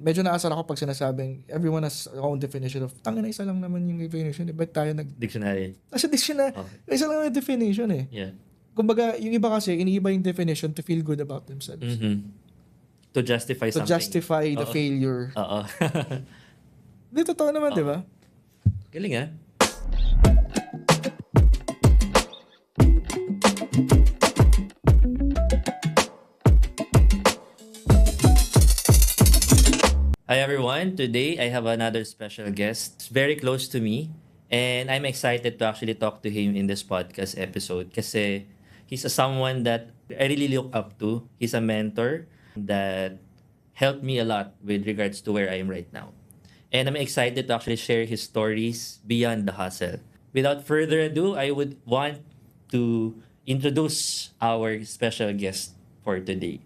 medyo naasar ako pag sinasabing everyone has their own definition of tangina isa lang naman yung definition. Ba't tayo Dictionary. Nasa dictionary. Okay. Isa lang yung definition eh. Yeah. Kumbaga, yung iba kasi, iniiba yung definition to feel good about themselves. Mm-hmm. To justify To something. justify the failure. Oo. Di, totoo naman, di ba? Galing ah. Hi everyone, today I have another special guest. It's very close to me and I'm excited to actually talk to him in this podcast episode kasi he's someone that I really look up to. He's a mentor that helped me a lot with regards to where I am right now. And I'm excited to actually share his stories beyond the hustle. Without further ado, I would want to introduce our special guest for today.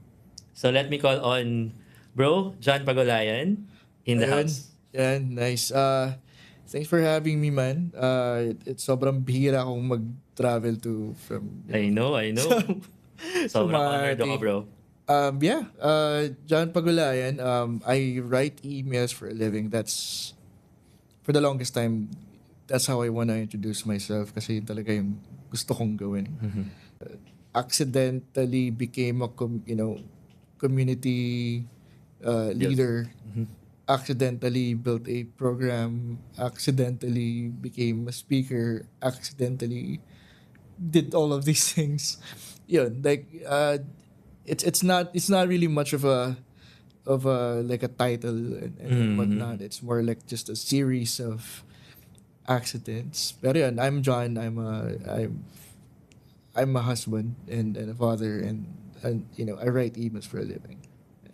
So let me call on Bro John Pagulayan in the house. Yan, nice. Thanks for having me, man. It's sobrang bihira akong mag-travel to from... I know. Sobrang honored ako, bro. John Pagulayan. I write emails for a living. That's, for the longest time, that's how I wanna introduce myself kasi talaga yung gusto kong gawin. Mm-hmm. Accidentally became a community leader. Mm-hmm. Accidentally built a program. Accidentally became a speaker. Accidentally did all of these things. Yun, like it's not really much of a like a title and whatnot. It's more like just a series of accidents. Pero yun, I'm John. I'm a husband and a father and I write emails for a living.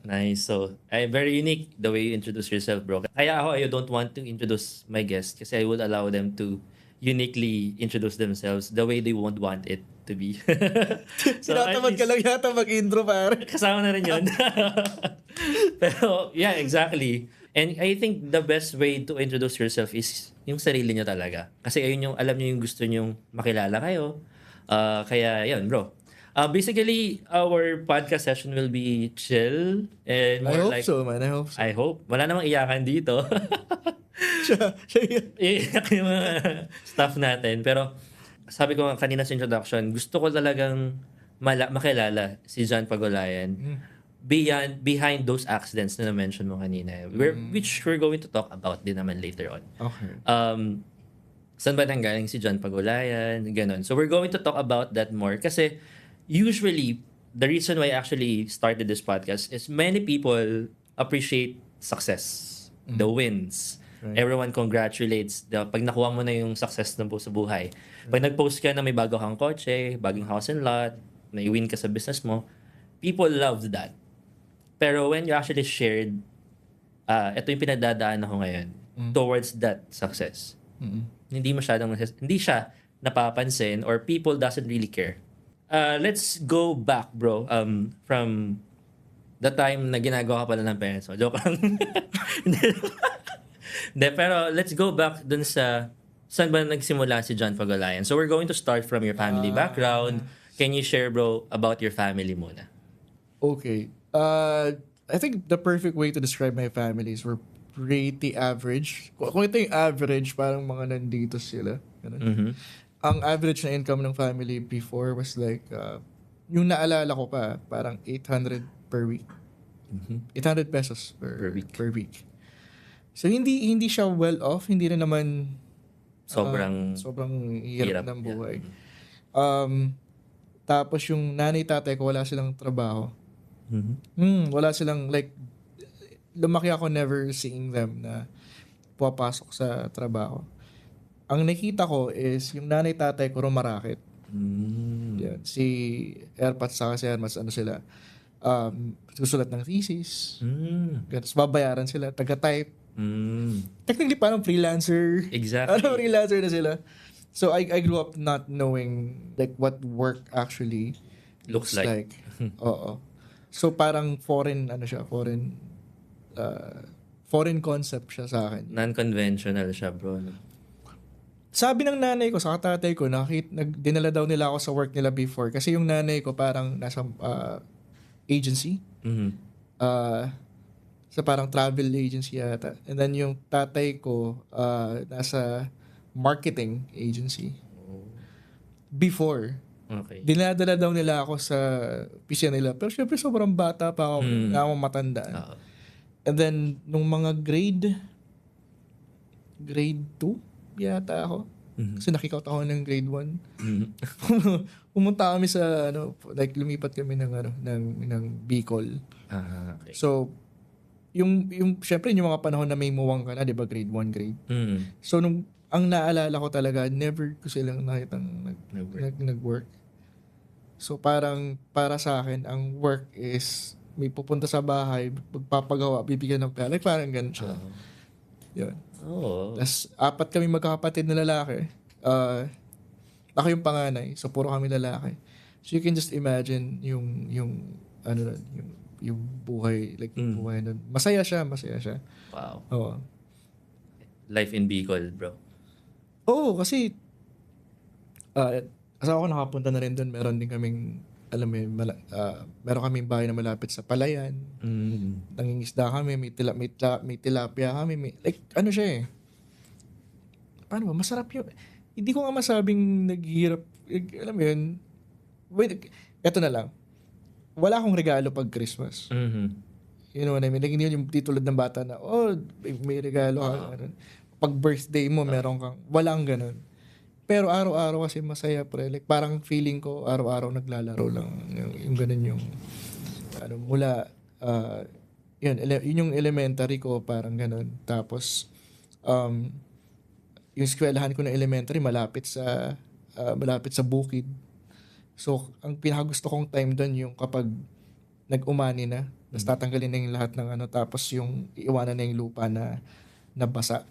Nice. So, very unique the way you introduce yourself, bro. Kaya ako, I don't want to introduce my guest kasi I would allow them to uniquely introduce themselves the way they would want it to be. So, Tinatamad ka lang yata mag-intro, pare. kasama na rin yun. Pero, yeah, exactly. And I think the best way to introduce yourself is yung sarili nyo talaga. Kasi ayun yung, alam nyo yung gusto nyo makilala kayo. Kaya, yun, bro. Basically, our podcast session will be chill and more I hope like... so, man. I hope so. I hope. Wala namang iyakan dito. siya yun. Iiyak yung mga staff natin. Pero sabi ko nga kanina sa introduction, gusto ko talagang makilala si John Pagulayan behind those accidents na na-mention mo kanina. Which we're going to talk about din naman later on. Okay. Saan ba nanggaling si John Pagulayan? Ganon. So we're going to talk about that more kasi usually, the reason why I actually started this podcast is many people appreciate success, the wins. Right. Everyone congratulates pag nakuha mo na yung success ng sa buhay. Pag nag-post ka na may bago kang kotse, bagong house and lot, na i-win ka sa business mo, people love that. Pero when you actually shared, ito yung pinagdadaan ako ngayon towards that success. Hindi siya napapansin or people doesn't really care. Let's go back, bro. From the time na ginagawa ka pala ng parents mo. Joke lang. Hindi, pero let's go back dun sa saan ba nagsimula si John Pagulayan. So we're going to start from your family background. Can you share, bro, about your family muna? Okay. I think the perfect way to describe my family is we're pretty average. Kung ito yung average, parang mga nandito sila. Ganun. Ang average na income ng family before was like, yung naalala ko pa, parang 800 per week. 800 pesos per week. So, hindi siya well off. Hindi rin naman sobrang hirap ng buhay. Yeah. Tapos yung nanay-tatay ko, wala silang trabaho. Wala silang, like, lumaki ako never seeing them na pupasok sa trabaho. Ang nakita ko is yung nanay-tatay ko rumarakit. Yan. Si Airpods saka si Hermas, sila, susulat ng thesis. Tapos babayaran sila, taga-type. Technically, parang freelancer. Exactly. Parang freelancer na sila. So, I grew up not knowing like what work actually looks like. Oo. So, parang foreign concept siya sa akin. Non-conventional siya, bro. Sabi ng nanay ko sa tatay ko, dinala daw nila ako sa work nila before. Kasi yung nanay ko parang nasa agency. sa parang travel agency yata. And then yung tatay ko, nasa marketing agency. Before, Okay. dinadala daw nila ako sa pisya nila. Pero syempre sobrang bata pa ako, na ako matandaan. Oo. And then, nung mga grade 2 yata ako. Kasi nakikout ako ng grade 1. Pumunta kami sa, like lumipat kami ng Bicol. Okay. So, yung syempre yung mga panahon na may muwang ka na, 'di ba, grade 1, grade. So ang naalala ko talaga, never ko silang nakitang nag-work. So parang para sa akin, ang work is may pupunta sa bahay, magpapagawa, bibigyan ng pera. Like parang ganun siya. Yun. Oh. Tapos 4 kami magkakapatid na lalaki. Ako yung panganay, so puro kami lalaki. So you can just imagine yung yung buhay, like yung buhay nun. Masaya siya. Wow. Oo. Life in Bicol, bro. Oo, kasi asawa ko nakapunta na rin doon. Meron din kaming, alam mo yun, meron kaming bahay na malapit sa Palayan. Nangingisda kami, may tilapia kami. Like, ano siya eh. Paano ba? Masarap yun. Hindi ko nga masabing naghihirap. Alam mo yun. Wait, eto na lang. Wala akong regalo pag Christmas. You know what I mean? Like, hindi yun yung tulad ng bata na, may regalo ka. Pag birthday mo, meron kang, walang ganun. Pero araw-araw kasi masaya, pre. Like, parang feeling ko, araw-araw naglalaro lang. Yung ganun yung, mula, yun yung elementary ko, parang ganun. Tapos, yung eskwelahan ko na elementary, malapit sa bukid. So, ang pinakagusto kong time doon yung kapag nag-umani na, tapos tatanggalin na yung lahat ng tapos yung iiwanan na yung lupa na nabasa.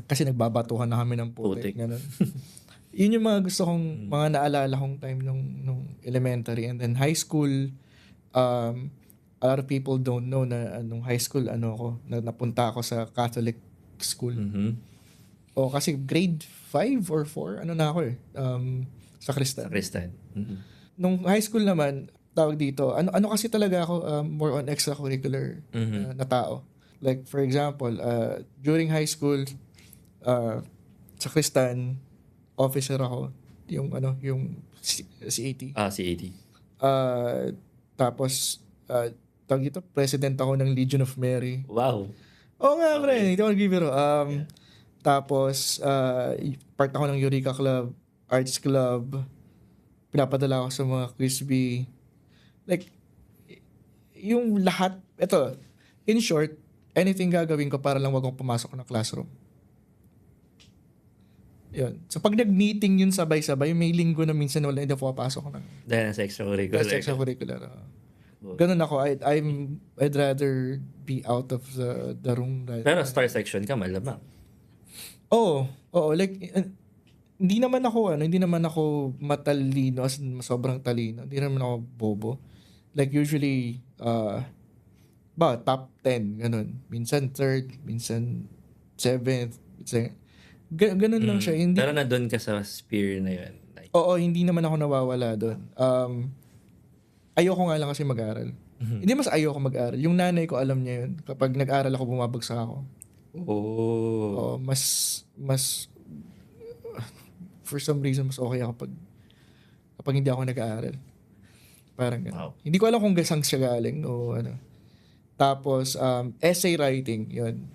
Kasi nagbabatuhan na kami ng putik. Ganun. Yun yung mga gusto kong, mga naalala kong time nung elementary. And then high school, a lot of people don't know na nung high school, napunta ako sa Catholic school. O kasi grade 5 or 4, na ako eh. Sa Kristan. Nung high school naman, tawag dito, ano kasi talaga ako, more on extracurricular na tao. Like, for example, during high school, sa Kristan, officer ako. Yung CAT. CAT. Tapos, tawag dito, president ako ng Legion of Mary. Wow. Oo nga, pre. Hindi ako nagbibiro. Tapos, part ako ng Eureka Club, Arts Club, pinapadala ako sa mga Crispy. Like, yung lahat, ito, in short, anything gagawin ko para lang wag akong pumasok ng classroom. Yun. So, pag nag-meeting yun sabay-sabay, may linggo na minsan wala, hindi ako papasok ng Dahil sa extracurricular. extracurricular. Ganun ako. I'd rather be out of the room. Pero star section ka, malamang. Oo. Like, hindi naman ako matalino, as in, sobrang talino. Hindi naman ako bobo. Like, usually, top 10, ganun. Minsan third, minsan 7th, ganun lang siya. Hindi, pero nandun ka sa sphere na yun. Like, hindi naman ako nawawala doon. Ayoko nga lang kasi mag-aral. Hindi mas ayoko mag-aral. Yung nanay ko, alam niya yun. Kapag nag-aral ako, bumabagsak ako. Mas for some reason, mas okay ako kapag hindi ako nag-aaral. Parang gano'n. Wow. Hindi ko alam kung gasang siya galing o ano. Tapos, essay writing, yun.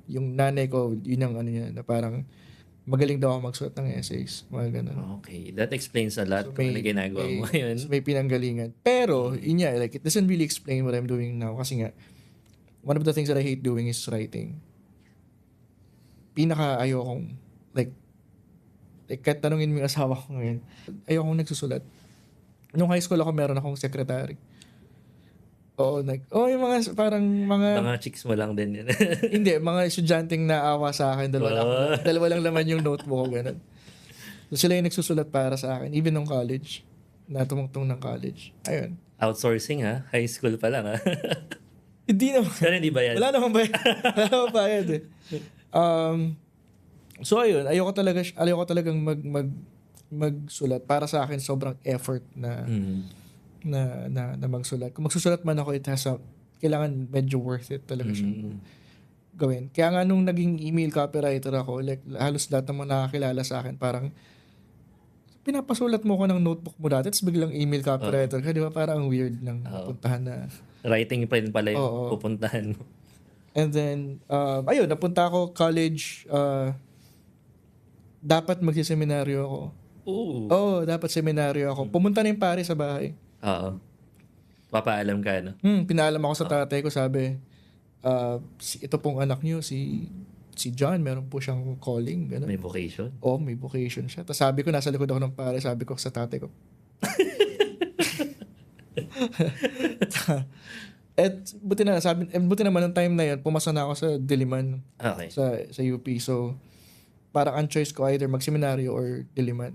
Yung nanay ko, yun ang niya, na parang magaling daw ako magsulat ng essays. Mga gano'n. Okay. That explains a lot kung ano ginagawa mo ngayon. So may pinanggalingan. Pero, yun nga, like, it doesn't really explain what I'm doing now. Kasi nga, one of the things that I hate doing is writing. Ayokong, like, kahit tanungin mo yung asawa ko ngayon, ayokong nagsusulat. Nung high school ako, meron akong secretary. Yung mga, parang mga... Mga chicks mo lang din yun. Hindi, mga estudyanteng naawa sa akin. Dalawa lang laman yung notebook ko, gano'n. So, sila yung nagsusulat para sa akin. Even nung college. Natumungtong ng college. Ayun. Outsourcing ha? High school pa lang ha? Hindi naman. Pero hindi ba yan? Wala naman bayad eh. So ayun, ayoko talagang magsulat. Para sa akin, sobrang effort na magsulat. Kung magsusulat man ako, it has kailangan medyo worth it talaga siyang gawin. Kaya nga nung naging email copywriter ako, like halos lahat ng mga nakakilala sa akin, parang pinapasulat mo ko ng notebook mo dati, tapos biglang email copywriter ka, di ba? Parang ang weird ng puntahan na. Writing pa rin pala yung Oo. pupuntahan mo. And then, ayun, napunta ako college, dapat magsiseminaryo ako. Oo, dapat seminaryo ako. Pumunta na yung pare sa bahay. Oo. Papaalam ka, no? Pinaalam ako sa tatay ko, sabi, ito pong anak niyo, si John, meron po siyang calling. Ganun. May vocation. Oo, may vocation siya. Tapos sabi ko, nasa likod ako ng pare, sabi ko sa tatay ko. Buti naman ng time na yun, pumasa na ako sa Diliman, Okay. sa UP. So, parang ang choice ko either magseminaryo or Diliman.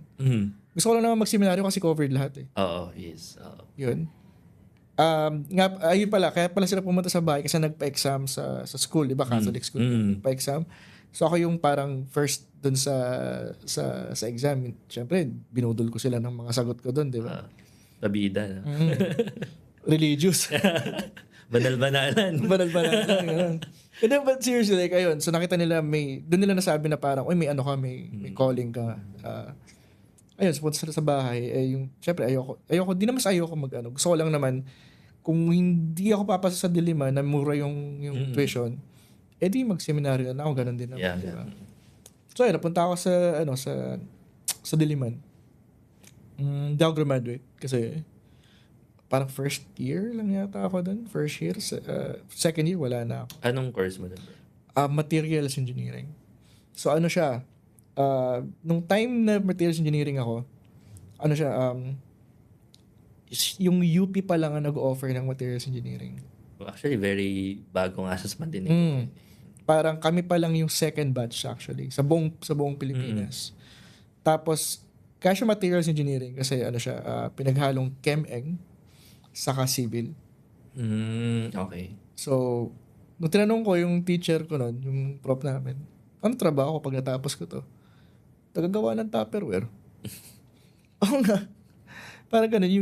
Gusto ko lang naman magseminaryo kasi covered lahat eh. Oo, yes. Oo. Yun. Ayun pala, kaya pala sila pumunta sa bahay kasi nagpa-exam sa school, di ba? Catholic school. Nagpa-exam. So ako yung parang first dun sa exam. Siyempre, binudol ko sila ng mga sagot ko dun, di ba? Pabida. No? Religious. Banal-banalan. Banal-banalan. Ganun. And then, but seriously, like, ayun. So nakita nila, doon nila nasabi na parang, may ano ka, may calling ka. Ayun, so punta sila sa bahay. Siyempre, ayoko, di naman sa ayoko mag-ano. Gusto ko lang naman, kung hindi ako papasa sa Diliman na mura yung tuition, di mag-seminaryo na ako, ganun din naman, Yeah. di ba? So, ayun, napunta ako sa Diliman. Hindi ako graduate kasi parang first year lang yata ako doon. First year. Second year, wala na ako. Anong course mo doon? Materials engineering. So, ano siya, nung time na materials engineering ako, ano siya, yung UP pa lang ang nag-offer ng materials engineering. Actually, very bago nga sa Mandinig. Parang kami pa lang yung second batch actually sa buong Pilipinas. Tapos kaya siya materials engineering kasi ano siya, pinaghalong chem-eng saka civil. Okay. So, nung tinanong ko yung teacher ko noon, yung prof namin, ano trabaho ko pag natapos ko to? Tagagawa ng Tupperware. Oo nga. Parang ganun,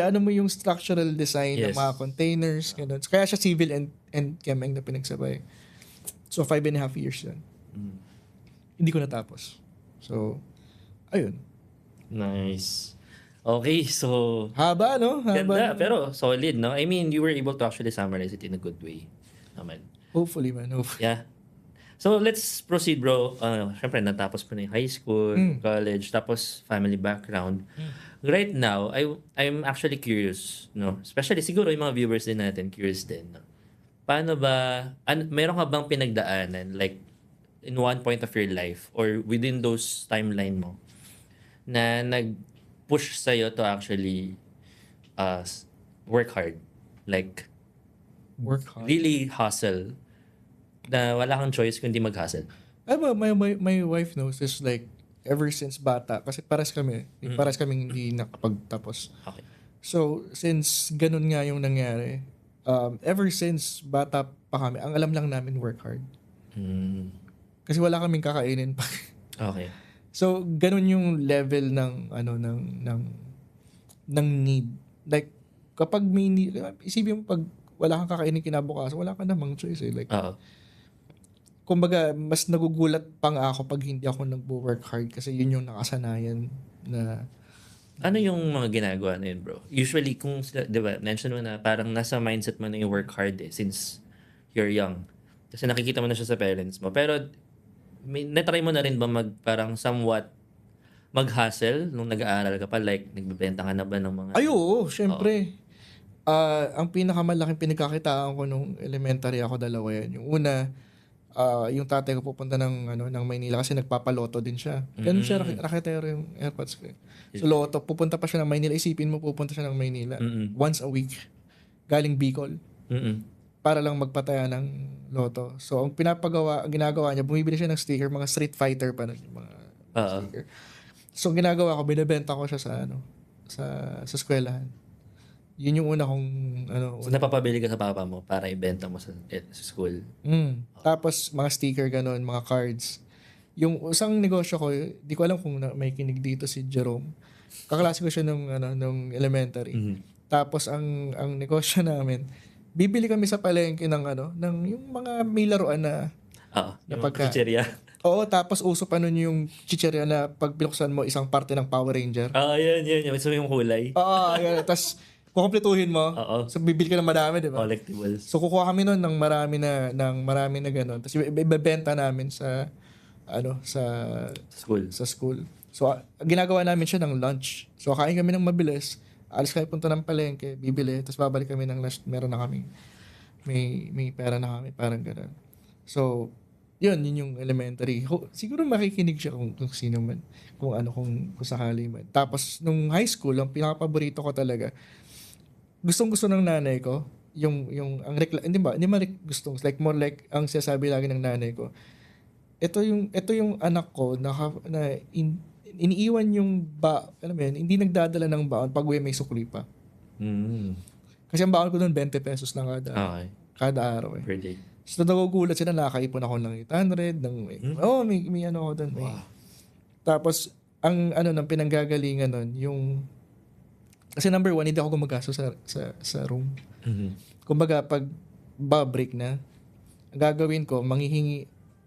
ano mo yung structural design ng mga containers, ganun. So, kaya siya civil and chem-eng na pinagsabay. So, 5.5 years yan. Hindi ko natapos. So, ayun. Nice. Okay, so... Haba, no? Ganda, pero solid, no? I mean, you were able to actually summarize it in a good way. Naman. Hopefully, man. Hopefully. Yeah. So, let's proceed, bro. Siyempre, natapos ko na yung high school, college, tapos family background. Right now, I'm actually curious, no? Especially, siguro yung mga viewers din natin, curious din, no? Paano ba, meron ka bang pinagdaanan, like, in one point of your life, or within those timeline mo, na nag-push sa'yo to actually work hard? Like, Work hard. really hustle, na wala kang choice kundi mag-hustle. My wife knows this like ever since bata kasi pares kami hindi nakapagtapos. Okay. So since ganun nga yung nangyari, ever since bata pa kami, ang alam lang namin work hard. Kasi wala kaming kakainin pa. Okay. So ganun yung level ng ng need. Like kapag may need, isipin mo pag wala kang kakainin kinabukasan, wala ka namang choice eh. Like kumbaga, mas nagugulat pa nga ako pag hindi ako nagwo-work hard kasi yun yung nakasanayan na... Ano yung mga ginagawa na yun, bro? Usually, kung, di ba, mention mo na parang nasa mindset mo na yung work hard since you're young. Kasi nakikita mo na siya sa parents mo. Pero, natry mo na rin ba parang somewhat mag-hustle nung nag-aaral ka pa? Like, nagbebenta ka na ba ng mga... Ay, oo, syempre. Ang pinakamalaking pinagkakitaan ko nung elementary ako, dalawa yan. Yung una, yung tatay ko pupunta ng Maynila kasi nagpapaloto din siya. Ganun siya, raketero yung airpods ko. So loto, pupunta pa siya ng Maynila. Isipin mo, pupunta siya ng Maynila once a week. Galing Bicol. Para lang magpataya ng loto. So ang ginagawa niya, bumibili siya ng sticker, mga Street Fighter pa nun, yung mga sticker. So ang ginagawa ko, binebenta ko siya sa eskwelahan. Yun yung una kong So, napapabili ka sa papa mo para ibenta mo sa school? Tapos, mga sticker ganun, mga cards. Yung isang negosyo ko, di ko alam kung may kinig dito si Jerome. Kaklase ko siya nung elementary. Tapos, ang negosyo namin, bibili kami sa palengke ng ng yung mga may laruan na Oo, na yung pagka... chicheria. Oo, tapos uso pa nun yung chicherya na pag binuksan mo isang parte ng Power Ranger. Yun. So yung kulay. Oo, yan. Tapos kukumpletuhin mo. Oo. So bibili ka ng marami, di ba? Collectibles. So kukuha kami nun ng marami na ganun. Tapos ibebenta namin sa sa School. school. So ginagawa namin siya ng lunch. So kain kami ng mabilis. Alis kami punta ng palengke, bibili, tapos babalik kami ng lunch. Meron na kami. May pera na kami, parang ganun. So, yun yung elementary. Siguro makikinig siya kung sino man, kung sakali man. Tapos, nung high school, ang pinaka-paborito ko talaga, gustong-gusto ng nanay ko, hindi ba gustong, like, more like, ang sinasabi lagi ng nanay ko, ito yung anak ko, iniiwan yung hindi nagdadala ng baon pag uwi may sukli pa. Kasi ang baon ko doon, 20 pesos lang kada araw eh. Per day. So, nagugulat sila, nakakaipon ako ng 800, may ano ako doon. Wow. Tapos, ng pinanggagalingan nun, kasi number one, hindi ako gumagastos sa room. Kumbaga, pag break na, ang gagawin ko,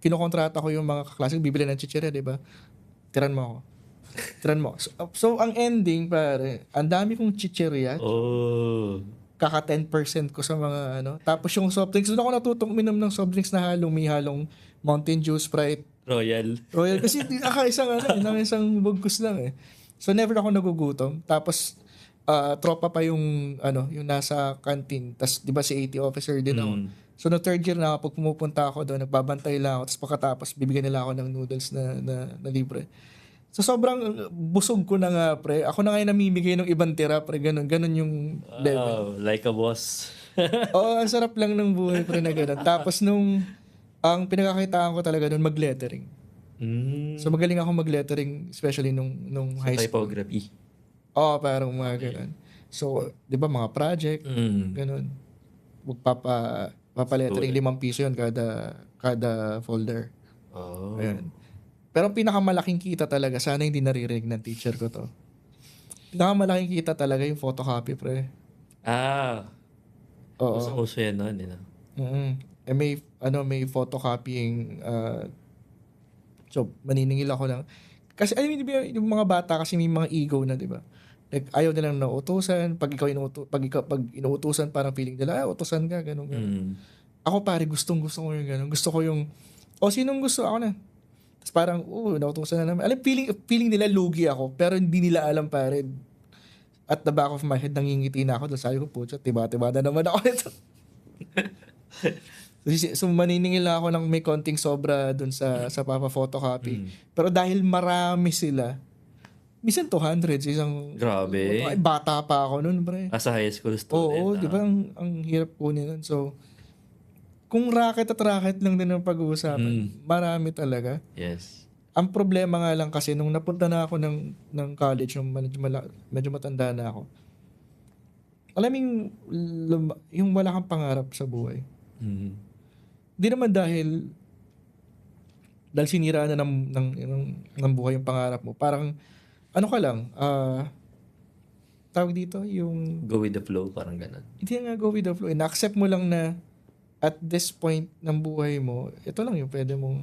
kinokontrata ko yung mga kaklaseng bibili ng chichirya, di ba? Tiran mo ako. So, ang ending, pare, ang dami kong chichirya. Oh. Kaka 10% ko sa mga Tapos yung soft drinks, doon ako natutong uminom ng soft drinks na may halong Mountain Dew, Sprite, Royal. kasi isang bugkos lang eh. So never ako nagugutom. Tapos tropa pa yung yung nasa canteen. Tapos 'di ba si AT officer din ako. So no third year na ako, pag pumupunta ako doon, nagbabantay lang ako. Tapos pagkatapos bibigyan nila ako ng noodles na libre. So sobrang busog ko na nga, pre. Ako na ngayon namimigay ng ibang tira, pre. Ganun yung level. Like a boss. Oo, ang sarap lang ng buhay, pre, na ganun. Tapos ang pinakakitaan ko talaga nun, mag-lettering. So magaling ako mag-lettering, especially nung high school. Typography. Oo, parang mga ganun. So, di ba, mga project, ganun. Magpapa-lettering, 5 piso yun kada folder. Oh. Ayan. Pero ang pinakamalaking kita talaga, sana hindi naririnig ng teacher ko to. Pinakamalaking kita talaga yung photocopy, pre. Oo. Uso yan nun, May photocopying, so maniningil ako lang. Kasi, di ba, yung mga bata kasi may mga ego na, di ba? Like, ayaw nilang nauutusan. Pag inuutusan, parang feeling nila, utusan ka, ganun. Ako pare, gustong-gusto ko yung ganun. Gusto ko yung, sinong gusto? Ako na. Tapos parang, nautusan na naman. Alam, feeling nila lugi ako, pero hindi nila alam, pare. At the back of my head, nangingiti na ako. Tapos sabi ko, pucha, tiba-tiba na naman ako ito. So maniningil lang ako ng may konting sobra dun sa papa-photocopy. Pero dahil marami sila, minsan 200 isang... Grabe. Bata pa ako nun, pre. As a high school student. Oo, di ba? Ang hirap kunin nun. So, kung racket lang din ang pag-uusapan, marami talaga. Yes. Ang problema nga lang kasi, nung napunta na ako ng college, nung medyo matanda na ako, alam yung wala kang pangarap sa buhay. Hindi naman dahil sinira na ng buhay yung pangarap mo. Parang, ka lang, tawag dito, yung... Go with the flow, parang ganun. Hindi nga go with the flow. Na-accept mo lang na at this point ng buhay mo, ito lang yung pwede mong...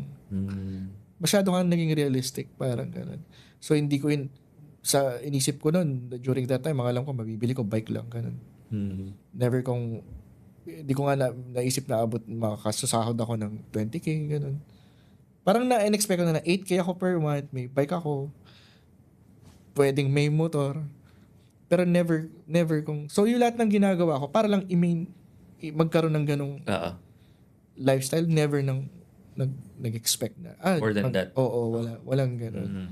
Masyado kang naging realistic, parang ganun. So, hindi ko inisip ko nun, during that time, alam ko, mabibili ko bike lang, ganun. Never hindi ko nga naisip na abot, makakasasahod ako ng 20K, ganun. Parang na-expect ko na 8K ako per month, may bike ako, pwedeng may motor, pero never so yung lahat ng ginagawa ko, para lang magkaroon ng ganong lifestyle, never nag-expect na. More than that. Oo, walang ganon.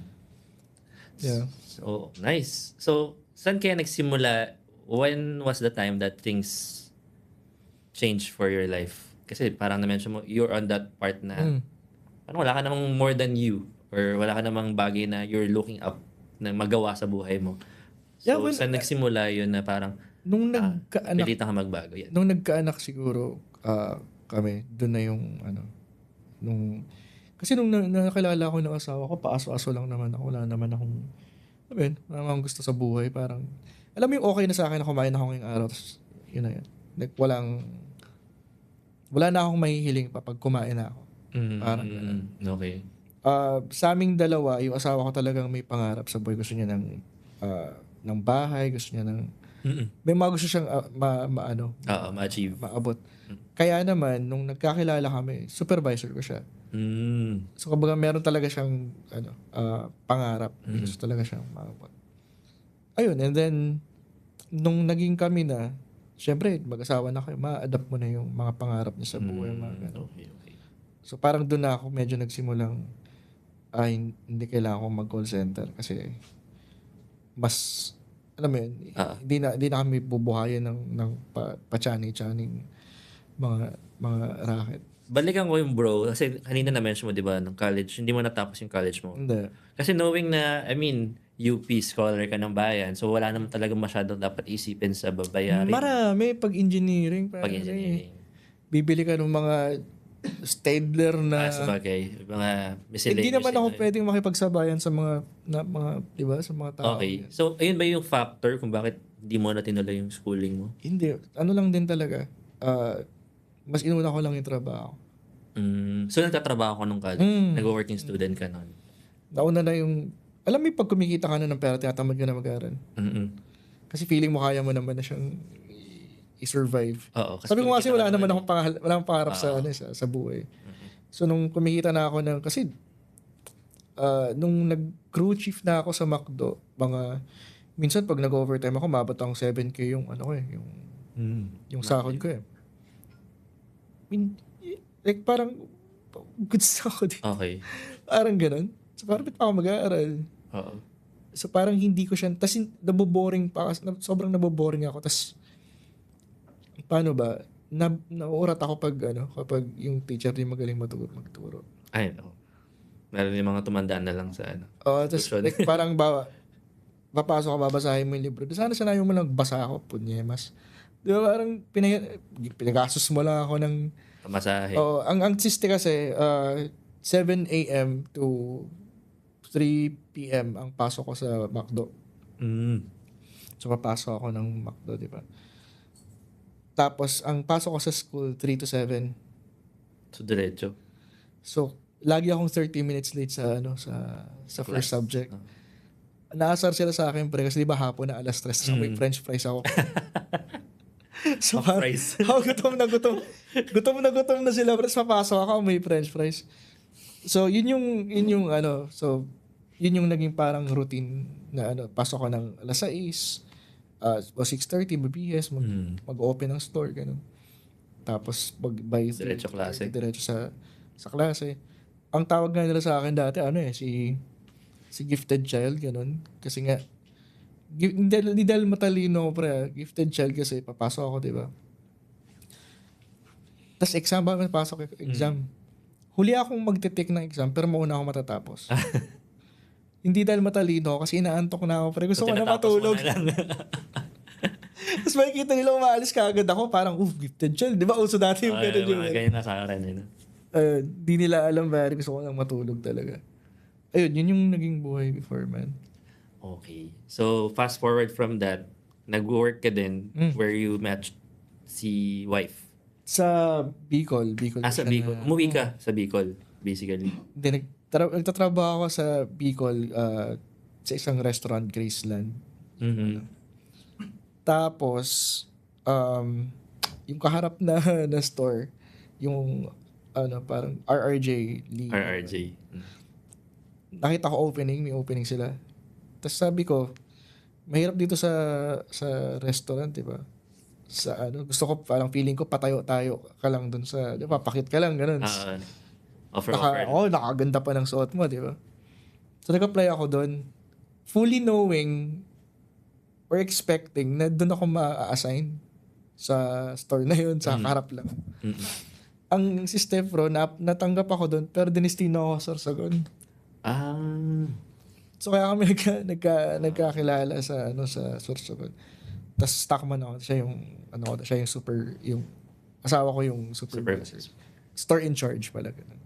Yeah. So, nice. So, saan kaya nagsimula? When was the time that things changed for your life? Kasi parang na-mention mo, you're on that part na parang wala ka namang more than you, or wala ka namang bagay na you're looking up na magawa sa buhay mo. So, saan nagsimula yun na parang nung nagkaanak, pilitan ka magbago? Yan. Nung nagkaanak siguro kami, doon na yung kasi nung nakilala ko ng asawa ko, paaso-aso lang naman ako. Wala naman akong gusto sa buhay. Parang, alam mo yung okay na sa akin na kumain ako ngayong araw, tapos yun na yan. Like, wala na akong mahihiling pa pag kumain na ako. Parang ganun. Okay. Sa aming dalawa, yung asawa ko talagang may pangarap sa buhay. Gusto niya ng bahay, gusto niya may mga gusto siyang Ma-achieve. maabot. Kaya naman, nung nagkakilala kami, supervisor ko siya. So, kumbaga, meron talaga siyang pangarap. Gusto talaga siyang maabot. Ayun, and then, nung naging kami na, syempre, mag-asawa na kayo, ma-adapt mo na yung mga pangarap niya sa buhay. Okay. So, parang doon na ako medyo nagsimulang, hindi kailangan kong mag-call center kasi mas, alam mo yun, hindi na kami bubuhayan ng pa-chani-chaning mga racket. Balikan ko yung bro, kasi kanina na-mention mo, di ba, ng college, hindi mo natapos yung college mo. Hindi. Kasi knowing na, UP scholar ka ng bayan, so wala naman talaga masyadong dapat isipin sa babayarin. Marami pag-engineering. Pag-engineering. Bibili ka ng mga Stadler na... Sabagay. Mga miscellaneous. Hindi naman ako pwedeng makipagsabayan sa mga di ba, sa mga tao. Okay. So, ayun ba yung factor kung bakit hindi mo na tinuloy yung schooling mo? Hindi. Ano lang din talaga. Mas inuna ko lang yung trabaho. So, nagtatrabaho ka nung college? Nag-working student ka nun? Nauna na yung... Alam mo yung pag kumikita ka na ng pera, tinatamad ka na mag-aaral. Kasi feeling mo kaya mo naman na siyang i-survive. Oo. Sabi ko kasi wala naman akong pangarap sa buhay. So, nung kumikita na ako kasi nung nag-crew chief na ako sa McDo, minsan pag nag-overtime ako, mabot akong 7K yung yung sahod ko eh. Like parang goods ako din. Okay. Parang ganun. So parang ba't pa ako mag-aaral? Oo. So parang hindi ko siya, tas naboboring pa, sobrang naboboring ako. Tas paano ba, nauurat ako kapag yung teacher di magaling magturo. Ay, no. Meron yung mga tumandaan na lang sa Tas like, parang papasok ka, babasahin mo yung libro. Sana sanayin mo lang basa ako, punyemas. Di ba parang pinagastos mo lang ako ng pamasahe. Ang siste kasi 7 a.m. to 3 p.m. ang pasok ko sa McDo. So papasok ako ng McDo, di ba? Tapos ang pasok ko sa school 3 to 7. So diretso. So lagi akong 30 minutes late sa first subject. Naasar sila sa akin pre kasi di ba hapon na alas 3 so may french fries ako. So fries. Gutom na na sila pero papasok ako may french fries. So yun yung naging parang routine na pasok ko ng alas 6 o 6:30 BBS mag-open ng store ganun. Tapos by diretso klase. Diretso sa klase. Ang tawag nga nila sa akin dati si gifted child ganun kasi nga hindi dahil matalino pre, gifted child kasi papasok ako, 'di ba? Tas exam pasok exam. Huli akong magte-take ng exam pero mauna ako matatapos. Hindi dahil matalino kasi inaantok na ako. Pero gusto ko na matulog. Tapos makikita nila umaalis kaagad ako. Parang, gifted child. Di ba? Uso dati yung ganun yun. Ganyan na sa akin. Di nila alam ba. Gusto ko lang matulog talaga. Ayun, yun yung naging buhay before, man. Okay. So, fast forward from that, nag-work ka din where you met si wife. Sa Bicol. Sa Bicol. Umuwi ka sa Bicol, basically. Hindi, nagtatrabaho ako sa Bicol sa isang restaurant, Graceland. Tapos, yung kaharap na store, yung parang RRJ Lee. RRJ. Nakita ko may opening sila. Tapos sabi ko, mahirap dito sa restaurant, di ba? Gusto ko, parang feeling ko patayo-tayo ka lang dun sa, di ba, pakit ka lang, ganun. Offer. Nakaganda pa ng suot mo, di ba? So, nag-apply ako doon. Fully knowing or expecting na doon ako ma-assign sa store na yun, sa harap lang. Ang si Stefro, natanggap ako doon, pero dinistino ako sa Sorsogon. So, kaya kami nagkakilala sa Sorsogon. Tapos, stockman ako. Siya yung asawa ko yung supervisor. Store in charge pala. Ganun.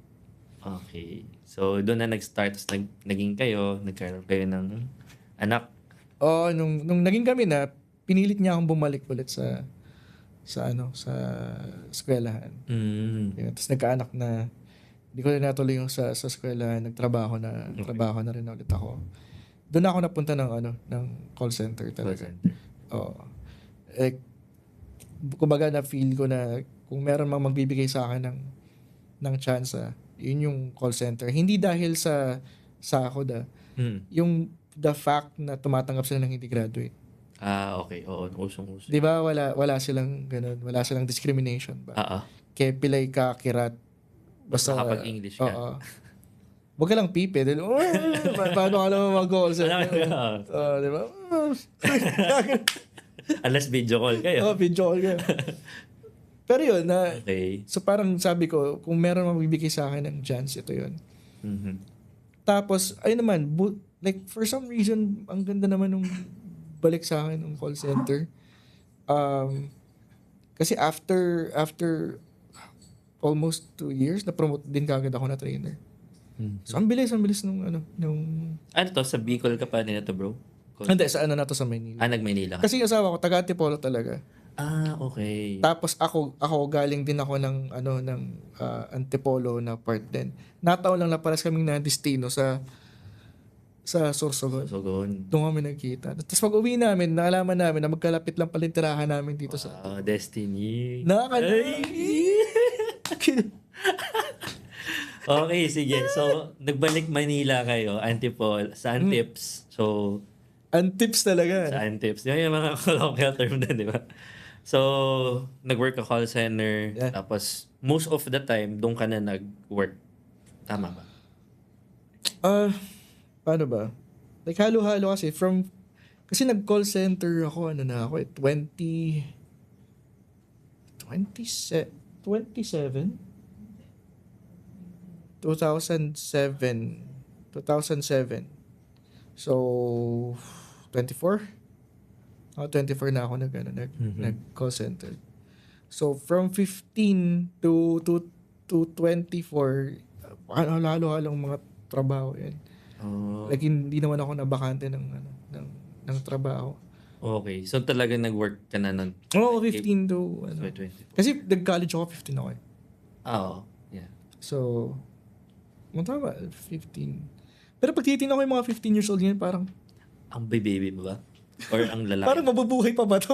Okay. So, doon na nag-start. Tapos naging nagkaroon kayo ng anak. Nung naging kami na, pinilit niya akong bumalik ulit sa sa eskwelahan. Yun. Tapos nagkaanak na, hindi ko na natuloy yung sa eskwelahan, trabaho na rin ulit ako. Doon ako napunta ng call center talaga. Oo. Kumbaga na feel ko na kung meron mang magbibigay sa akin ng chance, yun yung call center. Hindi dahil sa sahod, yung the fact na tumatanggap sila ng hindi graduate. Okay. Oo, usong-uso. Di ba wala silang ganun, wala silang discrimination ba? Kaya pilay ka, kirat, basta nakapag-English ka. Oo. Huwag ka lang pipe. Dahil, paano ka naman mag-call center? Di ba? Unless video call kayo. Video call kayo. Pero yun, Okay. so parang sabi ko, kung meron magbibigay sa akin ng chance, ito yun. Tapos, ayun naman, like for some reason, ang ganda naman nung balik sa akin ng call center. Kasi after almost 2 years, na-promote din kagad ako na trainer. So, ang bilis nung Ano to? Sa Bicol ka pa nila to, bro? Hindi, sa na to sa Maynila. Nag-Maynila ka? Kasi yung asawa ko, taga Antipolo talaga. Okay. Tapos ako galing din ako ng Antipolo na part din. Nataon lang na paras kaming na-destino sa Sorsogon. Doon kami nagkita. Tapos pag uwi namin, naalaman namin na magkalapit lang pala yung tirahan namin dito sa... Destiny. Okay, sige. So, nagbalik Manila kayo, sa Antips. So, Antips talaga. Sa Antips. Yung mga colloquial term na, di ba? So, nag-work ka call center. Yeah. Tapos, most of the time, doon ka na nag-work. Tama ba? Paano ba? Like, halo-halo kasi. Kasi nag-call center ako, 2007? 2007. So, 24? 24 na ako nag-call center. So, from 15 to 24, halo-halong mga trabaho yan. Like, hindi naman ako nabakante ng trabaho. Okay. So, talagang nag-work ka na nun? Oo, 15 to... 24. Kasi nag-college ako, 15 ako eh. Yeah. So, tama, 15. Pero pag titignan ko yung mga 15 years old yan, parang... Ang baby mo ba? Or ang lalaki? Parang mabubuhay pa ba ito?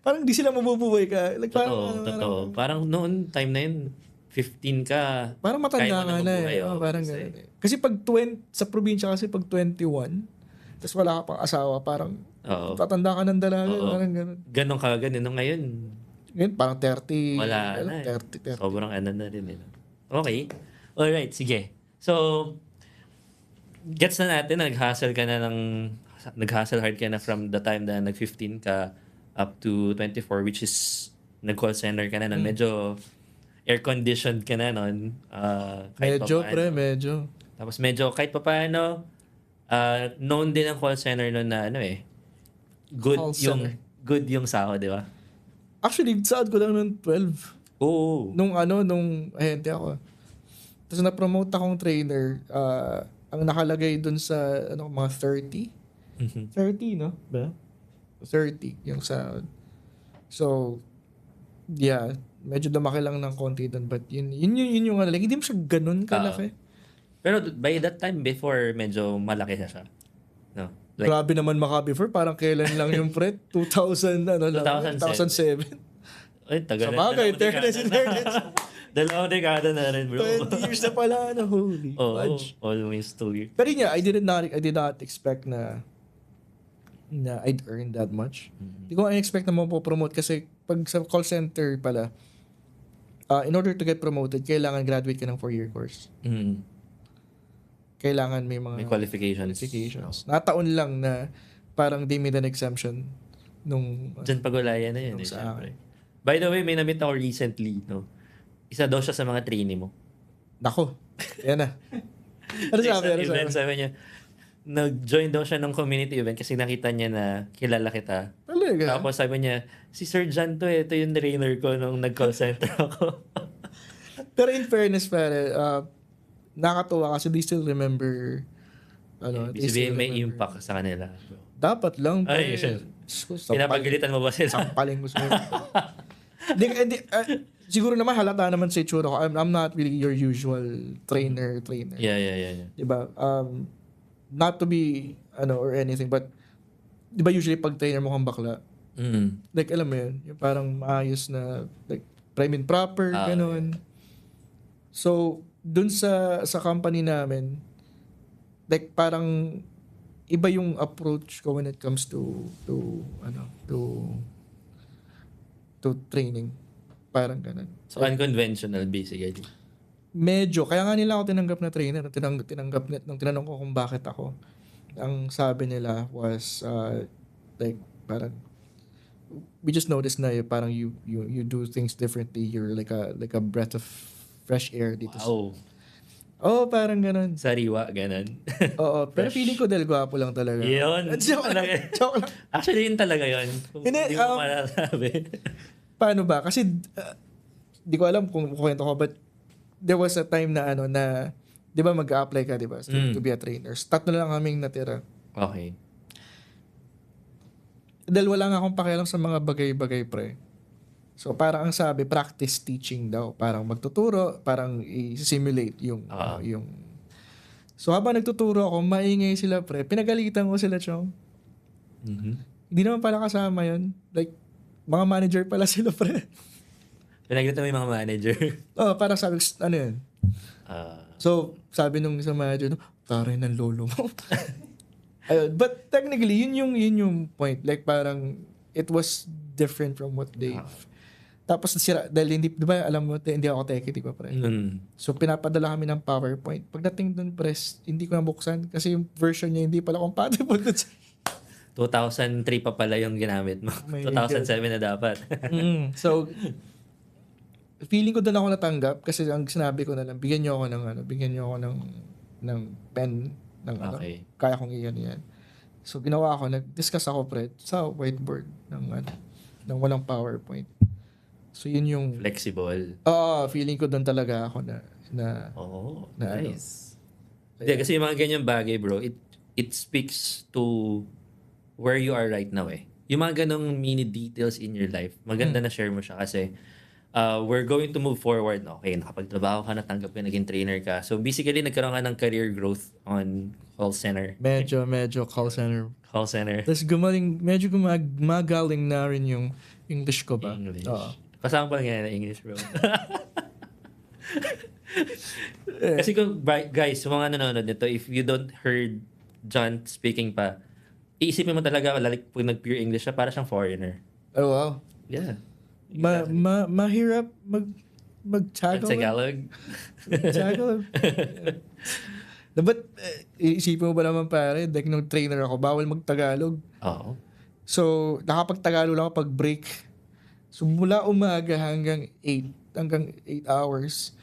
Parang di sila mabubuhay ka. Like, Totoo. Parang noon, time na yun, 15 ka. Parang matanda kaya mo ka na eh. Parang ganun eh. Kasi pag sa probinsya kasi pag 21, tapos wala ka pang asawa, parang tatanda ka ng dalaga. Parang ganun. Ganon ka ganun. Ngayon, parang 30. Wala na eh. 30. Sobrang na rin eh. Okay. Alright, sige. So, gets na natin, nag-hustle hard ka na from the time na nag-15 ka up to 24, which is nag-call center ka na nun. Medyo air-conditioned ka na nun. Medyo. Tapos medyo kahit pa paano, known din ang call center nun na good yung sahod, di ba? Actually, sahod ko lang ng 12. Oo. Nung ahente ako. Tapos na-promote akong trainer, ang nakalagay dun sa mga 30. 30, no? Ba? 30 yung sahod. So, yeah, medyo lumaki lang ng konti dun, but yun yung like, hindi mo siya ganun kalaki. Pero by that time, before, medyo malaki siya. No? Like, grabe naman before, parang kailan lang yung pre? 2007. Ay, tagal sa bagay, fairness. Dalawang dekada na rin, bro. 20 years na pala, holy fudge. Almost 2 years. Pero yeah, I did not expect na I'd earn that much. Hindi ko expect na mapopromote kasi pag sa call center pala, in order to get promoted, kailangan graduate ka ng 4-year course. Kailangan may qualifications. Nataon lang na parang they made an exemption nung... Diyan pagulayan na yun. Sa akin. By the way, may na-meet ako recently. No? Isa daw siya sa mga trainee mo. Nako, yan na. Ano sabi niya? Nag-join daw siya ng community event kasi nakita niya na kilala kita. Talaga? Tapos sabi niya, si Sir John to ito yung trainer ko nung nag-call center ako. Pero in fairness, pare, nakatuwa kasi they still remember may impact sa kanila. Dapat lang. Pinapagalitan mo ba sila? Sampaling gusto mo. Siguro naman halata naman sa itsura ko. I'm not really your usual trainer. Yeah. Diba? Not to be, or anything, but, diba usually pag trainer mo kang bakla, like, alam mo yun, yung parang maayos na, like, prim and proper, ganun. So, dun sa company namin, like, parang, iba yung approach ko when it comes to training. Parang ganun. So, unconventional basically. Medyo. Kaya nga nila ako tinanggap na trainer. Nung tinanong ko kung bakit ako. Ang sabi nila was, like, parang, we just noticed na parang you do things differently. You're like a breath of fresh air dito. Wow. Parang ganun. Sariwa, ganun. Oo, pero feeling ko dahil gwapo lang talaga. Yun. Joke lang. Actually, yun talaga yun. Hindi, Hindi mo masasabi. Paano ba? Kasi, di ko alam kung kwento ko, but there was a time na di ba mag-a-apply ka, di ba? To be a trainer. Tatlo na lang kaming natira. Okay. Dahil wala nga akong pakialam sa mga bagay-bagay, pre. So, parang ang sabi, practice teaching daw. Parang magtuturo, parang i-simulate yung. So, habang nagtuturo ako, maingay sila, pre. Pinagalitan ko sila, chong. Hindi naman pala kasama yun. Like, mga manager pala sila, pre. Pinagalitan mo yung mga manager? Parang sabi, ano yun? So, sabi nung isang manager, taray ng lolo mo. Ayun. But technically, yun yung point. Like, parang, it was different from what they... Tapos dahil hindi, di ba alam mo, hindi ako tech, di ba pre? So pinapadala kami ng PowerPoint. Pagdating dun press, hindi ko nabuksan kasi yung version niya hindi pala compatible dun sa... 2003 pa pala yung ginamit mo. 2007 na dapat. So, feeling ko dun ako natanggap kasi ang sinabi ko na lang, bigyan niyo ako ng pen, ng kaya kong iyan. So ginawa ko, nag-discuss ako pre sa whiteboard ng walang PowerPoint. So, yun yung... Flexible. Feeling ko doon talaga ako na nice. Kasi yung mga ganyang bagay, bro, it speaks to where you are right now eh. Yung mga ganong mini details in your life, maganda na share mo siya kasi we're going to move forward. Okay, nakapagtrabaho ka, natanggap ka, naging trainer ka. So, basically, nagkaroon ka ng career growth on call center. Medyo call center. Call center. Tapos medyo gumagaling na rin yung English ko ba? English. Pasama pa nga na English, bro. Kasi guys, mga nanonood nito, if you don't heard John speaking pa, iisipin mo talaga, like, pag nag-pure English siya, para siyang foreigner. Oh, wow. Yeah. Mahirap mag-Tagalog. Tagalog. But, iisipin mo ba naman pare, like nung trainer ako, bawal mag-Tagalog. Oo. So, nakapag-Tagalog lang ako pag break. So, mula umaga hanggang 8 hours,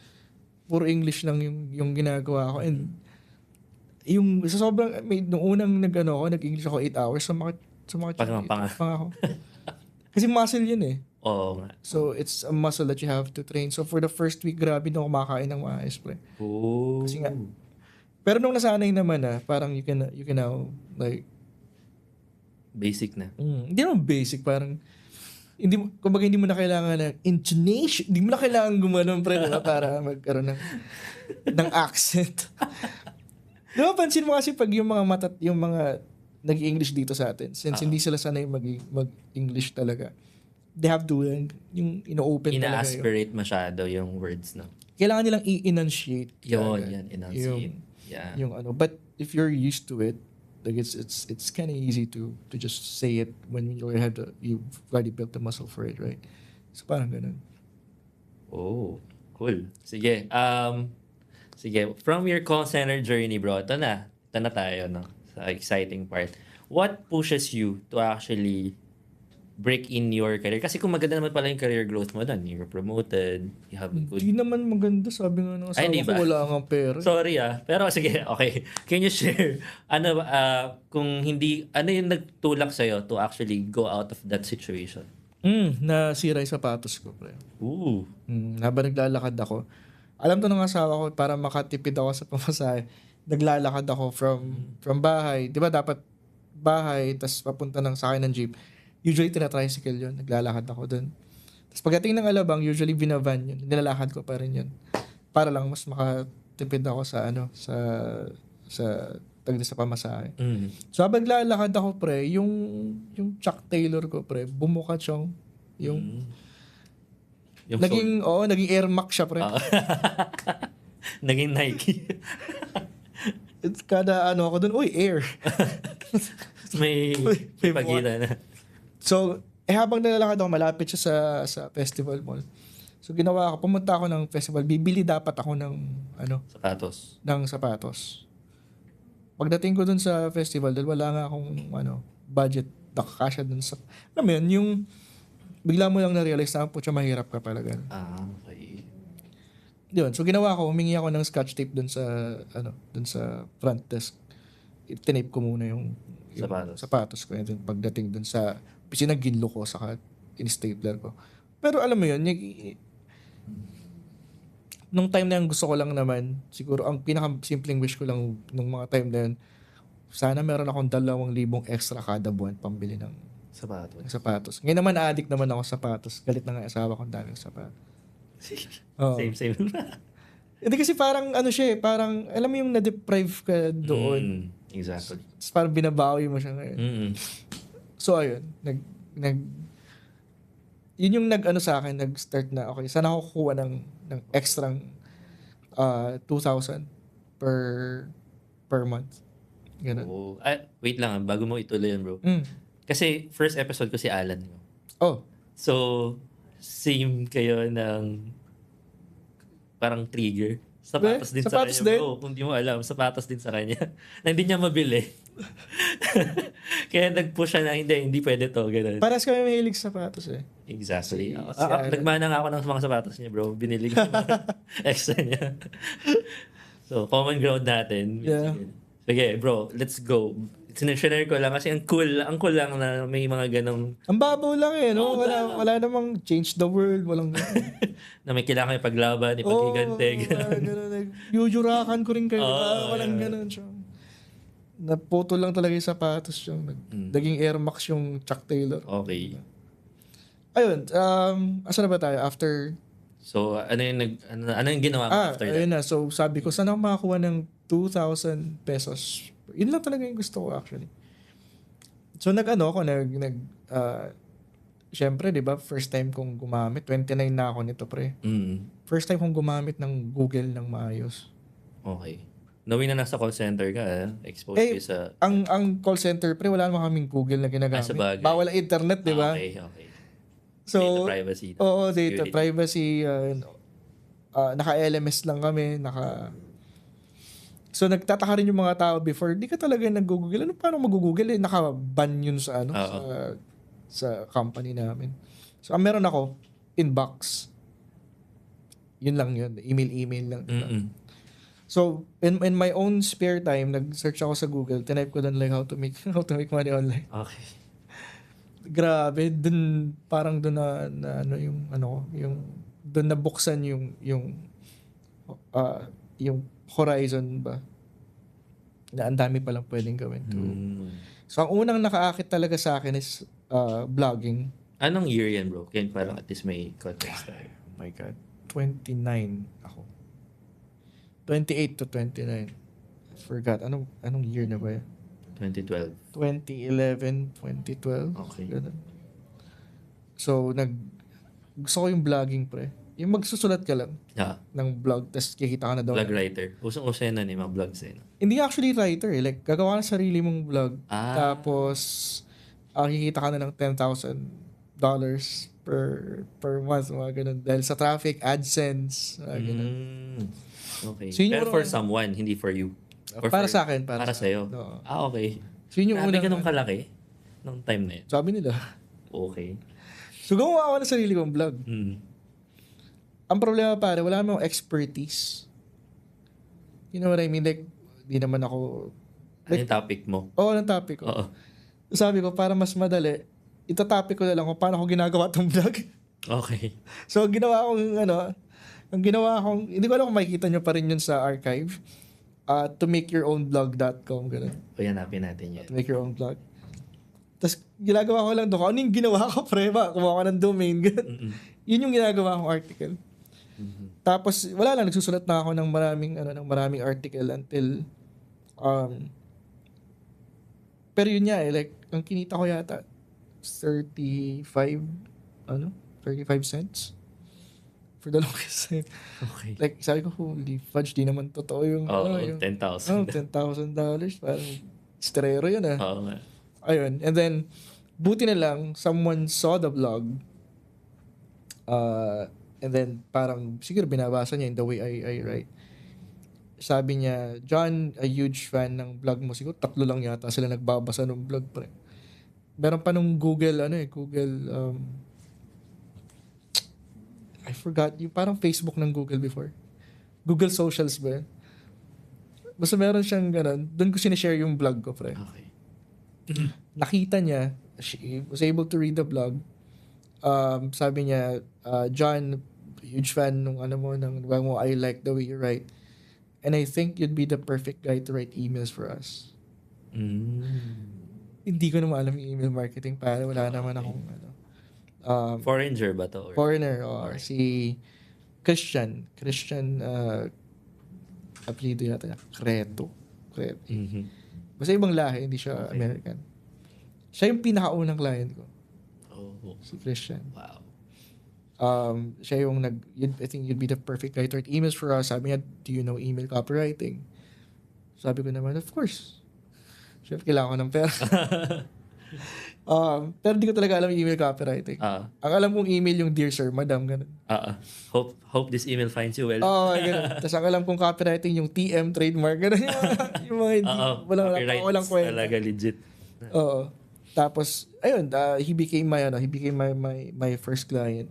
puro English lang yung ginagawa ko. And, yung sa sobrang, nung unang nag-English ako 8 hours, sumakit Panga ako. Kasi muscle yun eh. Oo nga. So, it's a muscle that you have to train. So, for the first week, grabe na kumakain ng maayos, pre. Oh. Kasi nga, pero nung nasanay naman parang you can now, like, basic na. Hindi naman basic, parang, kumbaga hindi mo na kailangan ng intonation, hindi mo na kailangan gumanon pre para magkaroon ng accent. Di ba, pansin mo kasi pag yung mga nag-English dito sa atin, since hindi sila sanay mag-English talaga, they have to, yung ino-open talaga. Ina-aspirate masyado yung words, no? Kailangan nilang i-enunciate. Yan, enunciate. But if you're used to it, like it's kind of easy to just say it when you've already built the muscle for it, right? So parang ganun. Oh, cool. Sige. Sige. From your call center journey, bro, ito na tayo, no? Sa exciting part. What pushes you to actually break in your career? Kasi kung maganda naman pala yung career growth mo doon, you're promoted, you have a good... Hindi naman maganda, sabi nga ng asawa ko, wala kang pera. Sorry pero sige, okay. Can you share, kung hindi, ano yung nagtulak sa'yo to actually go out of that situation? Nasira yung sapatos ko, pre. Ooh. Habang naglalakad ako, alam to ng asawa ko, para makatipid ako sa pamasahe, naglalakad ako from bahay. Di ba dapat bahay, tas papunta sa akin ng jeep. Usually, tina-tricycle yun. Naglalakad ako dun. Tapos pagdating ng Alabang, usually binavan yun. Nilalakad ko pa rin yun. Para lang mas makatipid ako sa sa pamasahe. Mm. So habang lalakad ako, pre, yung Chuck Taylor ko, pre, bumuka siyang yung Yung naging Air Max siya, pre. Naging Nike. It's kada ako dun, uy, Air. may pagitan na. So, habang nalalakad ako, malapit siya sa festival mall. So ginawa ko, pumunta ako ng festival, bibili dapat ako ng sapatos. Pagdating ko dun sa festival, dahil wala nga akong budget, nakakasya dun sa, alam mo yun, yung bigla mo lang na-realize na po siya mahirap ka pala ganun. Okay. Yun, so ginawa ko, humingi ako ng scotch tape dun sa front desk. Tinape ko muna yung sapatos ko. And then pagdating dun sa opisina, ginlo ko, saka in-stapler ko. Pero alam mo yun, nung time na yun, gusto ko lang naman, siguro ang pinaka-simpleng wish ko lang nung mga time na yun, sana meron akong 2,000 extra kada buwan pambili ng sapatos. Ngayon naman, addict naman ako sa sapatos. Galit na nga asawa ko, daming sapatos. Same. Hindi kasi parang parang alam mo yung na-deprive ka doon. Exactly. Tapos parang binabawi mo siya ngayon. So ayun, yun yung sa akin, nag-start na, okay, sana ako kukuha ng extrang 2,000 per month. Ganun. Oh. Wait lang, bago mo ituloy yun, bro. Kasi first episode ko si Alan. Oh. So, same kayo ng parang trigger. Sapatos din sa kanya, bro. Kung di mo alam, sapatos din sa kanya. Na hindi niya mabili. Kaya nag-push siya na, hindi pwede to. Ganun. Paras kami mahilig sa sapatos eh. Exactly. Nagmana nga ako ng mga sapatos niya, bro. Binili ko yung extra niya. So, common ground natin. Yeah. Sige, bro, let's go. Sinashare ko lang kasi ang cool lang na may mga ganong... Ang babaw lang eh, no? Wala namang change the world, walang na may kailangan ipaglaban, ipagigante. Yuyurakan ko rin kayo. Walang ganun siya. Naputol lang talaga yung sapatos siya. Naging Air Max yung Chuck Taylor. Okay. Ayun, asa na ba tayo? After... So, ano yung ginawa mo after that? Ayun na. So, sabi ko, saan ako makakuha ng 2,000 pesos? Yun lang talaga yung gusto ko actually. So, syempre, di ba, first time kong gumamit. 29 na ako nito, pre. First time kong gumamit ng Google ng maayos. Okay. Knowing na nasa call center ka, exposed kayo sa... Ang call center, pre, wala naman kaming Google na ginagamit. Bawal ang internet, di ba? Okay. So, data privacy. Oo, data privacy. Naka-LMS lang kami. So, nagtataka rin yung mga tao before. Di ka talaga nag-google. Paano mag-google? Naka-ban yun sa sa company namin. So, meron ako, inbox. Yun lang yun. Email lang. So, in my own spare time, nag-search ako sa Google. Type ko doon like how to make money online. Okay. Grabe, dun doon nabuksan yung horizon ba na ang dami pa lang pwedeng gawin. So ang unang nakaakit talaga sa akin is vlogging. Anong year yan, bro? Kaya parang at least may context tayo. Oh my God. 29 ako. 28 to 29. Forgot. Anong year na ba yan? 2012. 2011, 2012. Okay. Ganun. So, gusto ko yung vlogging, pre. Yung magsusulat ka lang ng vlog, tapos kikita ka na daw. Vlog writer. Usong-uso yan na mga vlogs eh. Hindi actually writer eh. Like, gagawa ka ng sarili mong vlog. Tapos, kikita ka na ng $10,000 per month, mga ganun. Dahil sa traffic, AdSense, ganun. Okay. So, pero for someone, hindi for you. Or para sa akin. Para sa'yo. No. Okay. So, yun yung unang... unang... ka nung kalaki? Nung time na yun? Sabi nila. Okay. So, gumawa ako ng sarili kong vlog. Ang problema pare, wala namang expertise. You know what I mean? Like, di naman ako... Ano yung topic mo? Anong topic ko? Oo. Sabi ko, para mas madali, ito-topic ko na lang kung paano ko ginagawa tong vlog. Okay. So, hindi ko alam kung makikita nyo pa rin yun sa archive. To make your own vlog.com. Ganun. O, hanapin natin yan. To make your own vlog. Tapos, ginagawa ko lang doon. Ano yung ginawa ko, pre ba? Kumuha ko ng domain. Yun yung ginagawa kong article. Tapos, wala lang, nagsusulat na ako ng maraming article until, pero yun nga like, ang kinita ko yata, 35, 35 cents for the longest time. Okay. Like, sabi ko, holy fudge, di naman totoo yung, yung $10,000. $10,000. Parang, estrero yun ah. Oo nga. Ayun. And then, buti na lang, someone saw the vlog. And then, parang, siguro binabasa niya in the way I write. Sabi niya, John, a huge fan ng vlog mo. Siguro 3 lang yata sila nagbabasa ng vlog pre. Meron pa nung Google, I forgot, yung parang Facebook ng Google before. Google Socials ba yun? Basta meron siyang ganun. Doon ko sinishare yung vlog ko, pre. Okay. Nakita niya, she was able to read the blog. Sabi niya, John, huge fan nung ng vlog mo. I like the way you write. And I think you'd be the perfect guy to write emails for us. Hindi ko naman alam yung email marketing para wala naman akong Foreigner ba to? foreigner. Si Christian, apelido yata niya. Creto. Basta ibang lahi, hindi siya Okay. American. Siya yung pinakaunang client ko. Oh, Si Christian. wow. Siya yung I think you'd be the perfect guy to write emails for us. Sabi niya, do you know email copywriting? Sabi ko naman, of course. Siyempre, kailangan ko ng pera. Pero di ko talaga alam yung email copywriting. Ang alam kong email yung Dear Sir, Madam, ganun. Hope this email finds you well. Ganun. Tapos ang alam kong copywriting yung TM trademark, ganun. Yung mga hindi, walang kwenta. Talaga legit. Oo. Tapos, ayun, he became my first client.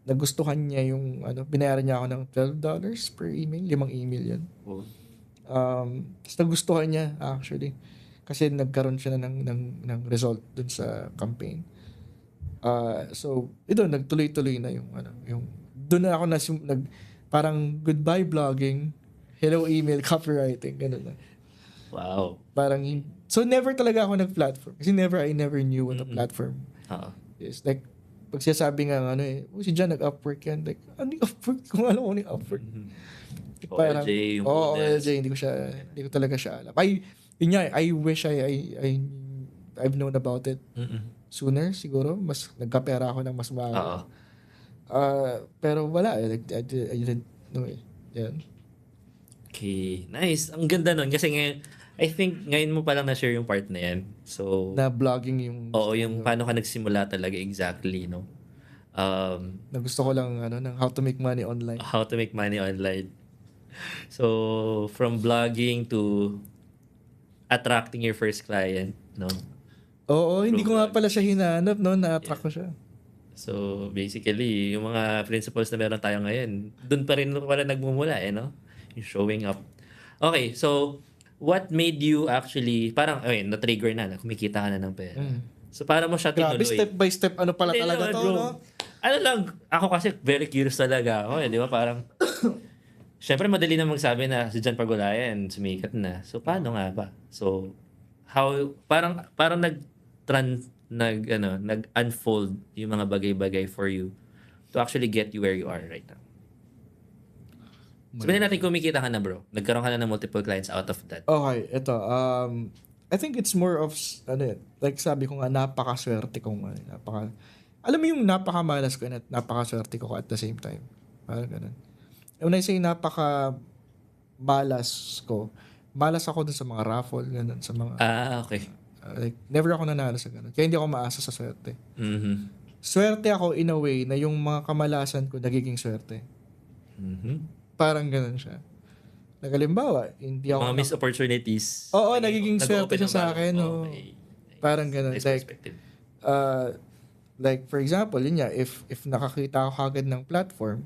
Nagustuhan niya yung, binayaran niya ako ng $12 per email, 5 email yun. Oh. Tapos nagustuhan niya, actually. Kasi nagkaroon siya ng result dun sa campaign. So, ito, nagtuloy-tuloy na yung doon na ako parang goodbye blogging, hello email, copywriting, ganun na. Wow. Parang, so never talaga ako nag-platform. Kasi I never knew what a platform is. Like, pag sinasabi nga, si John nag-Upwork yan. Like, ano yung Upwork? Kung alam ko ano yung Upwork. Parang, OLJ, yung OLJ, hindi ko talaga siya alam. Yun nga, I wish I've known about it sooner, siguro. Mas nagkapera ako ng mas maaga. Pero wala, I didn't know it. Yan. Okay, nice. Ang ganda nun. Kasi ngayon, I think ngayon mo palang na-share yung part na yan. So, Na vlogging yung... Oo, yung paano ka nagsimula talaga exactly, no? Na gusto ko lang, ng how to make money online. How to make money online. So, from vlogging to attracting your first client, no? Oo, hindi ko nga pala siya hinahanap, no? Na-attract ko siya. So, basically, yung mga principles na meron tayo ngayon, dun pa rin pala nagmumula, no? Yung showing up. Okay, so, what made you actually, parang, na-trigger na, kumikita ka na ng pera. So, para mo siya tinuloy. Grabe, step by step, pala Hindi talaga naman, to, bro. no? Ano lang, ako kasi very curious talaga ako, di ba? Parang, syempre madali na magsabi na si John Pagulayan, sumikat na. So, paano nga ba? So, parang nag-unfold yung mga bagay-bagay for you to actually get you where you are right now. Sabihin natin kumikita ka na, bro. Nagkaroon ka na ng multiple clients out of that. Okay, ito. I think it's more of, like sabi ko nga, napakaswerte ko nga. Alam mo yung napakamalas ko at napakaswerte ko at the same time. Parang ganun. When I say napakamalas ko, malas ako dun sa mga raffle, ganun, sa mga... Okay. Like, never ako nanalo sa ganun. Kaya hindi ako maasa sa swerte. Mm-hmm. Swerte ako in a way na yung mga kamalasan ko nagiging swerte. Mm-hmm. Parang ganun siya. Nagalimbawa, hindi ako... Mga missed opportunities. Oo, nagiging swerte siya sa akin. Okay. Parang ganun. Nice Like, perspective. like, for example, yun nga, if nakakita ako kagad ng platform,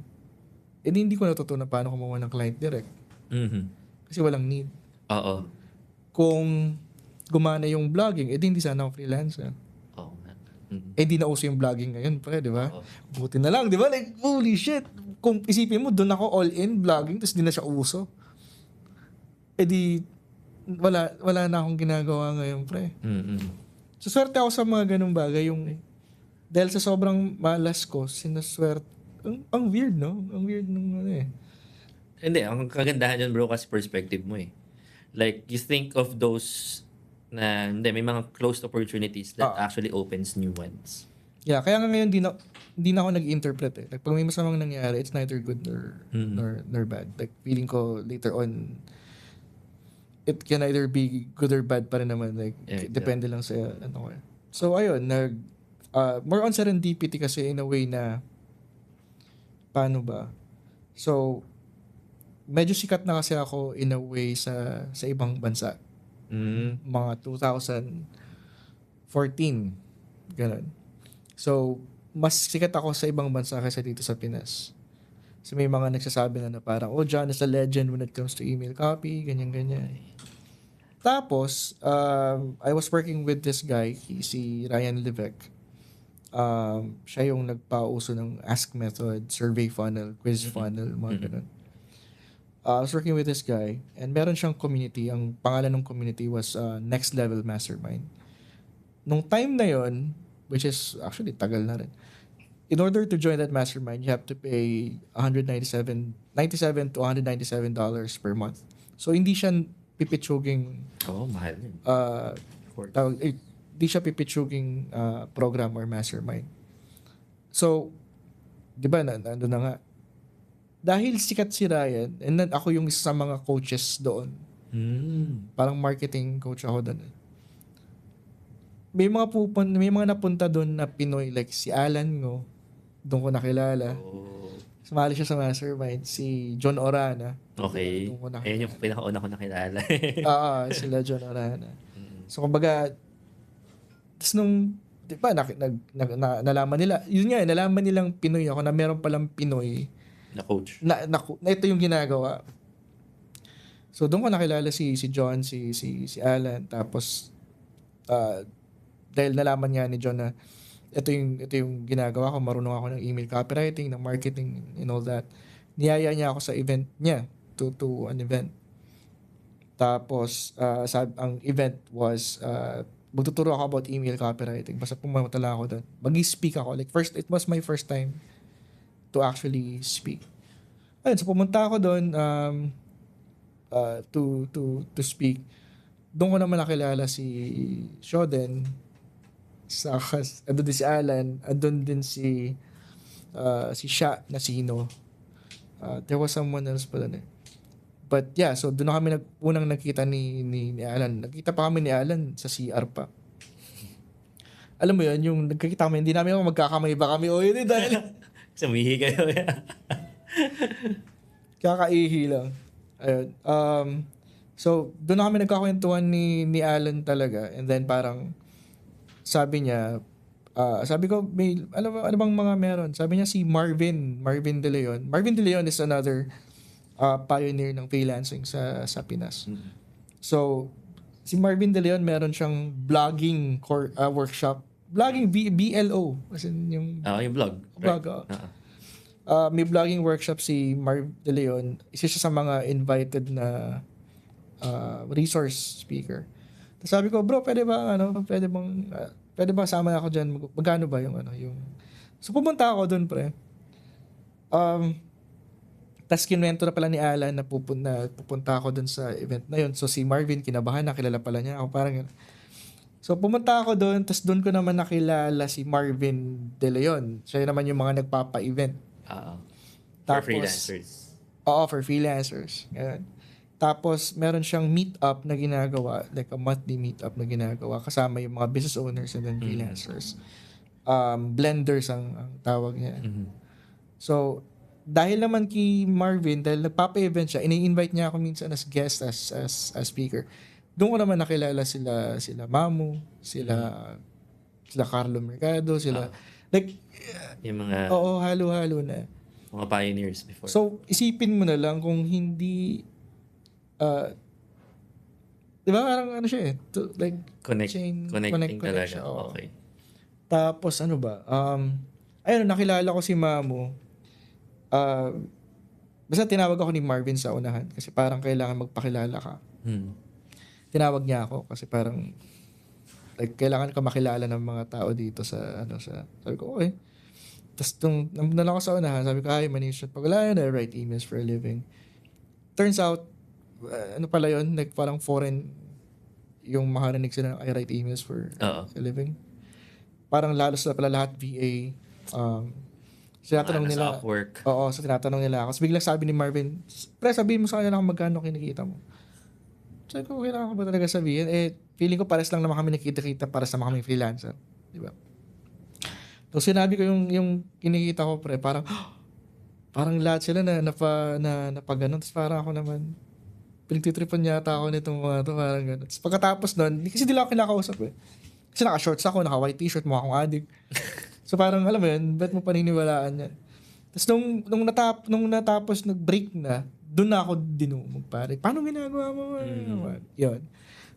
hindi ko natutunan paano kumuha ng client direct. Mm-hmm. Kasi walang need. Oo. Kung gumana yung vlogging, hindi sana ako freelancer. Oo nga. Mm-hmm. Hindi na uso yung vlogging ngayon, pre, di ba? Oo. Buti na lang, di ba? Like, holy shit. Kung isipin mo, doon ako all-in vlogging, tapos di na siya uso. Wala na akong ginagawa ngayon, pre. Mm-hmm. So, swerte ako sa mga ganung bagay, yung dahil sa sobrang malas ko, sinaswerte. Ang weird, no? Ang weird nung ano eh. Hindi, ang kagandahan dyan bro kasi perspective mo eh. Like, you think of those na, hindi, may mga closed opportunities that actually opens new ones. Yeah, kaya nga ngayon hindi na ako nag-interpret eh. Like, pag may masamang nangyari, it's neither good nor bad. Like, feeling ko later on, it can either be good or bad pa rin naman. Like, depende lang sa ano ko eh. So, ayun, more on serendipity kasi in a way na, paano ba? So, medyo sikat na kasi ako in a way sa ibang bansa. Mga 2014. Ganun. So, mas sikat ako sa ibang bansa kaysa dito sa Pinas. So, may mga nagsasabi na parang, John is a legend when it comes to email copy, ganyan-ganyan. Tapos, I was working with this guy, si Ryan Levesque. Siya yung nagpauso ng ask method, survey funnel, quiz funnel, mga ganun. I was working with this guy and meron siyang community. Ang pangalan ng community was Next Level Mastermind. Nung time na yon, which is actually tagal na rin, in order to join that mastermind, you have to pay $97 to $197 per month. So, hindi siya pipitsuging mahal yun. Di siya pipitsuging program or mastermind. So, di ba, nandun na nga. Dahil sikat si Ryan, and then ako yung isa sa mga coaches doon. Parang marketing coach ako doon. May mga napunta doon na Pinoy, like si Alan Ngo, doon ko nakilala. Sumali siya sa mastermind. Si John Orana. Okay. Ayun yung pinakauna ko nakilala. Sila John Orana. So, kumbaga, tapos nung, di ba, nalaman nila, yun nga, nalaman nilang Pinoy ako na meron palang Pinoy na coach. Na ito yung ginagawa. So, doon ko nakilala si John, si Alan, tapos, dahil nalaman nga ni John na ito yung ginagawa ko, marunong ako ng email copywriting, ng marketing, and all that. Niyaya niya ako sa event niya, to an event. Tapos, ang event was, magtuturo ako about email copywriting. Basta pumunta lang ako doon. Mag-speak ako. Like, it was my first time to actually speak. Ayun, so pumunta ako doon to speak. Doon ko naman nakilala si Shoden. Andun din si Alan. Andun din si Sha na sino. There was someone else pa doon eh. But yeah, so doon na kami unang nakita ni Alan. Nakita pa kami ni Alan sa CR pa. Alam mo yun, yung nagkakita kami, hindi namin ako magkakamay ba kami o yun dahil sumihi kayo. kakaihi lang. Ayun. So, doon na kami nagkakwentuhan ni Alan talaga. And then parang sabi niya, sabi ko, ano bang mga meron? Sabi niya si Marvin De Leon. Marvin De Leon is another pioneer ng freelancing sa Pinas. So, si Marvin De Leon meron siyang blogging workshop. Blogging BLO. As in yung blog. Blog. May blogging workshop si Marv De Leon. Isa siya sa mga invited na resource speaker. Tapos sabi ko, bro, pwede ba sama ako dyan? Magkano ba yung yung... So, pumunta ako dun, pre. Tapos kinuwento na pala ni Alan na pupunta ako dun sa event na yun. So, si Marvin, kinabahan na, kilala pala niya ako. Parang so, pumunta ako dun, tapos dun ko naman nakilala si Marvin De Leon. Siya naman yung mga nagpapa-event. For freelancers. Oo, for freelancers. Ganun. Tapos, meron siyang meet-up na ginagawa, like a monthly meet-up na ginagawa, kasama yung mga business owners and then freelancers. Blenders ang tawag niya. So, dahil naman kay Marvin, dahil nagpapa-event siya, ini-invite niya ako minsan as guest, as speaker. Doon ko naman nakilala sila Mamu, sila Carlo Mercado, like, yung mga... Oo, halo-halo na. Mga pioneers before. So, isipin mo na lang kung hindi... di ba parang ano siya eh? Connecting talaga. Siya, okay. Tapos ano ba? Ayun, nakilala ko si Mamu. Basta tinawag ako ni Marvin sa unahan kasi parang kailangan magpakilala ka. Tinawag niya ako kasi parang like kailangan ka makilala ng mga tao dito sa sabi ko okay. Tapos nung lang ako sa unahan, sabi ko hi, my name is Sean. Pag wala yun, I write emails for a living. Turns out ano pala yun, like parang foreign yung makarinig sila I write emails for a living. Parang lalos na pala lahat VA. Tinatanong nila. Upwork. Oo, so tinatanong nila ako. So biglang sabi ni Marvin, pre, sabihin mo sa kanila kung magkano kinikita mo. Sabi ko, kailangan ko ba talaga sabihin? Feeling ko pares lang naman kami nakita-kita para sa mga kami freelancer. Di ba? So sinabi ko yung kinikita ko, pre, parang lahat sila na napaganon. Tapos parang ako naman, pinagtitripan yata ako nitong mga to, parang gano'n. Tapos pagkatapos nun, kasi di lang ako kinakausap eh. Kasi naka-shorts ako, naka-white t-shirt, mukha akong addict. So parang alam mo yun, ba't mo paniniwalaan yan? Tapos nung natapos, nag-break na, doon na ako dinumog, pare. Paano ginagawa mo? Yun.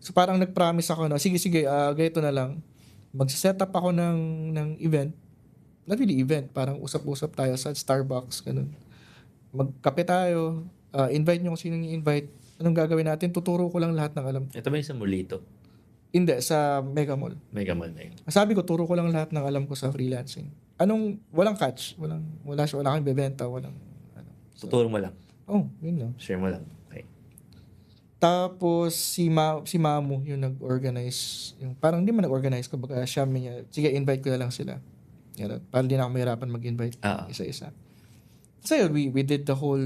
So parang nag-promise ako na, sige, ganito na lang. Mag-set up ako ng event. Not really event, parang usap-usap tayo sa Starbucks, ganun. Magkape tayo, invite nyo kung sinong i-invite. Anong gagawin natin? Tuturo ko lang lahat ng alam. Ito ba yung sa Molito? Hindi, sa Mega Mall. Mega Mall. Sabi ko, turo ko lang lahat ng alam ko sa freelancing. Walang catch. Wala kang bebenta. So, tuturo mo lang? Yun lang. Share mo lang. Okay. Tapos, si Mamu, yung nag-organize. Parang hindi man nag-organize ko. Baka siya niya, sige, invite ko na lang sila. Yan, para di na ako mahirapan mag-invite isa-isa. So, we did the whole,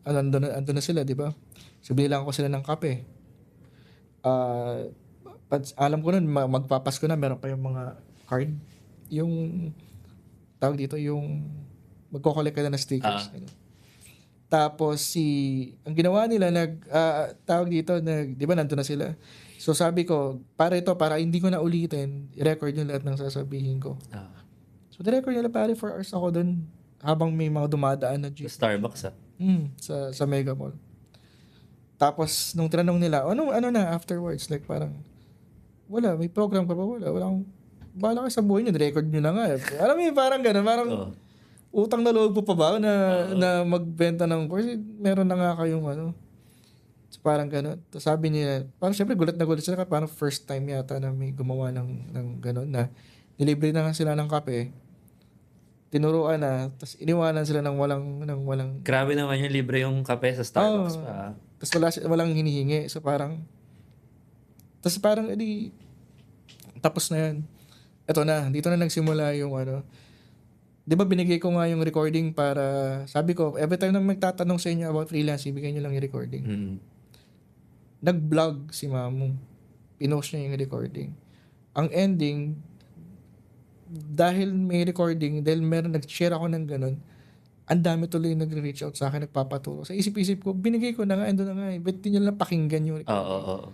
andun na sila, di ba? So, bilang ko sila ng kape. Alam ko nun, magpapasko na, meron pa yung mga card. Yung, tawag dito, yung magko-collect ka na ng stickers. Tapos, ang ginawa nila, tawag dito, di ba, nandun na sila. So, sabi ko, para hindi ko na ulitin, i-record yung lahat ng sasabihin ko. So, i-record nila, 4 hours ako dun, habang may mga dumadaan na jeep. Sa Starbucks, sa Mega Mall. Tapos, nung tinanong nila, ano na afterwards? Like, parang, wala, may program ka ba? Wala akong, bahala kayo sa buhay nyo, record nyo na nga. Alam mo parang gano'n, parang, utang na loob po pa ba na magbenta ng course? Meron na nga kayong So, parang gano'n. Tapos sabi niya, parang syempre gulat na gulat sila, parang first time yata na may gumawa ng gano'n na, nilibre na nga sila ng kape, tinuruan na, tapos iniwanan sila ng walang... Grabe naman yung libre yung kape sa Starbucks pa. Tapos walang hinihingi. So parang, tapos na yan. Ito na, dito na nagsimula yung di ba binigay ko nga yung recording para, sabi ko, every time na magtatanong sa inyo about freelance, ibigay nyo lang yung recording. Nag-vlog si Mamu. Pinost niya yung recording. Ang ending, dahil may recording, dahil nag-share ako ng ganun, ang dami tuloy nagre-reach out sa akin, nagpapaturo. Sa isip-isip ko, binigay ko na nga, ando na nga eh. Ba't di nyo lang pakinggan yung recording? Oo.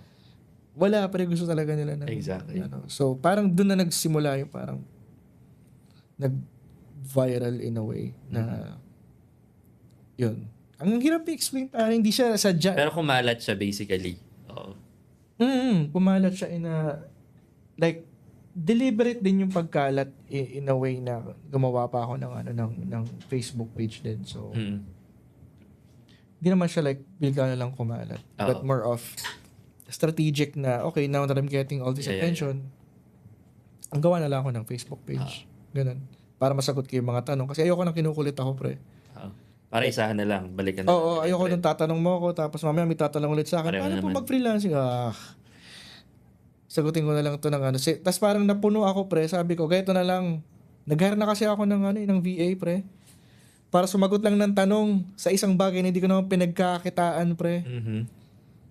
Wala, pero gusto talaga nila na. Exactly. So, parang doon na nagsimula yung parang nag-viral in a way na yun. Ang hirap i-explain, parang hindi siya sadya. Pero kumalat siya basically. Oo. Kumalat siya in a, like, deliberate din yung pagkalat in a way na gumawa pa ako ng Facebook page din. So, hindi naman siya like, bigla na lang kumalat. But more of strategic na, okay, now that I'm getting all this attention, ang gawa na lang ako ng Facebook page. Ganun. Para masagot ko yung mga tanong. Kasi ayoko nang kinukulit ako, pre. Para isahan na lang, balikan na. Oo, ayoko nang tatanong mo ako, tapos mamaya may tatanong ulit sa akin, paano po mag-freelancing? Sagutin ko na lang ito ng Tapos parang napuno ako, pre. Sabi ko, ganito na lang. Nag-hire na kasi ako ng VA, pre. Para sumagot lang ng tanong sa isang bagay na hindi ko naman pinagkakitaan, pre.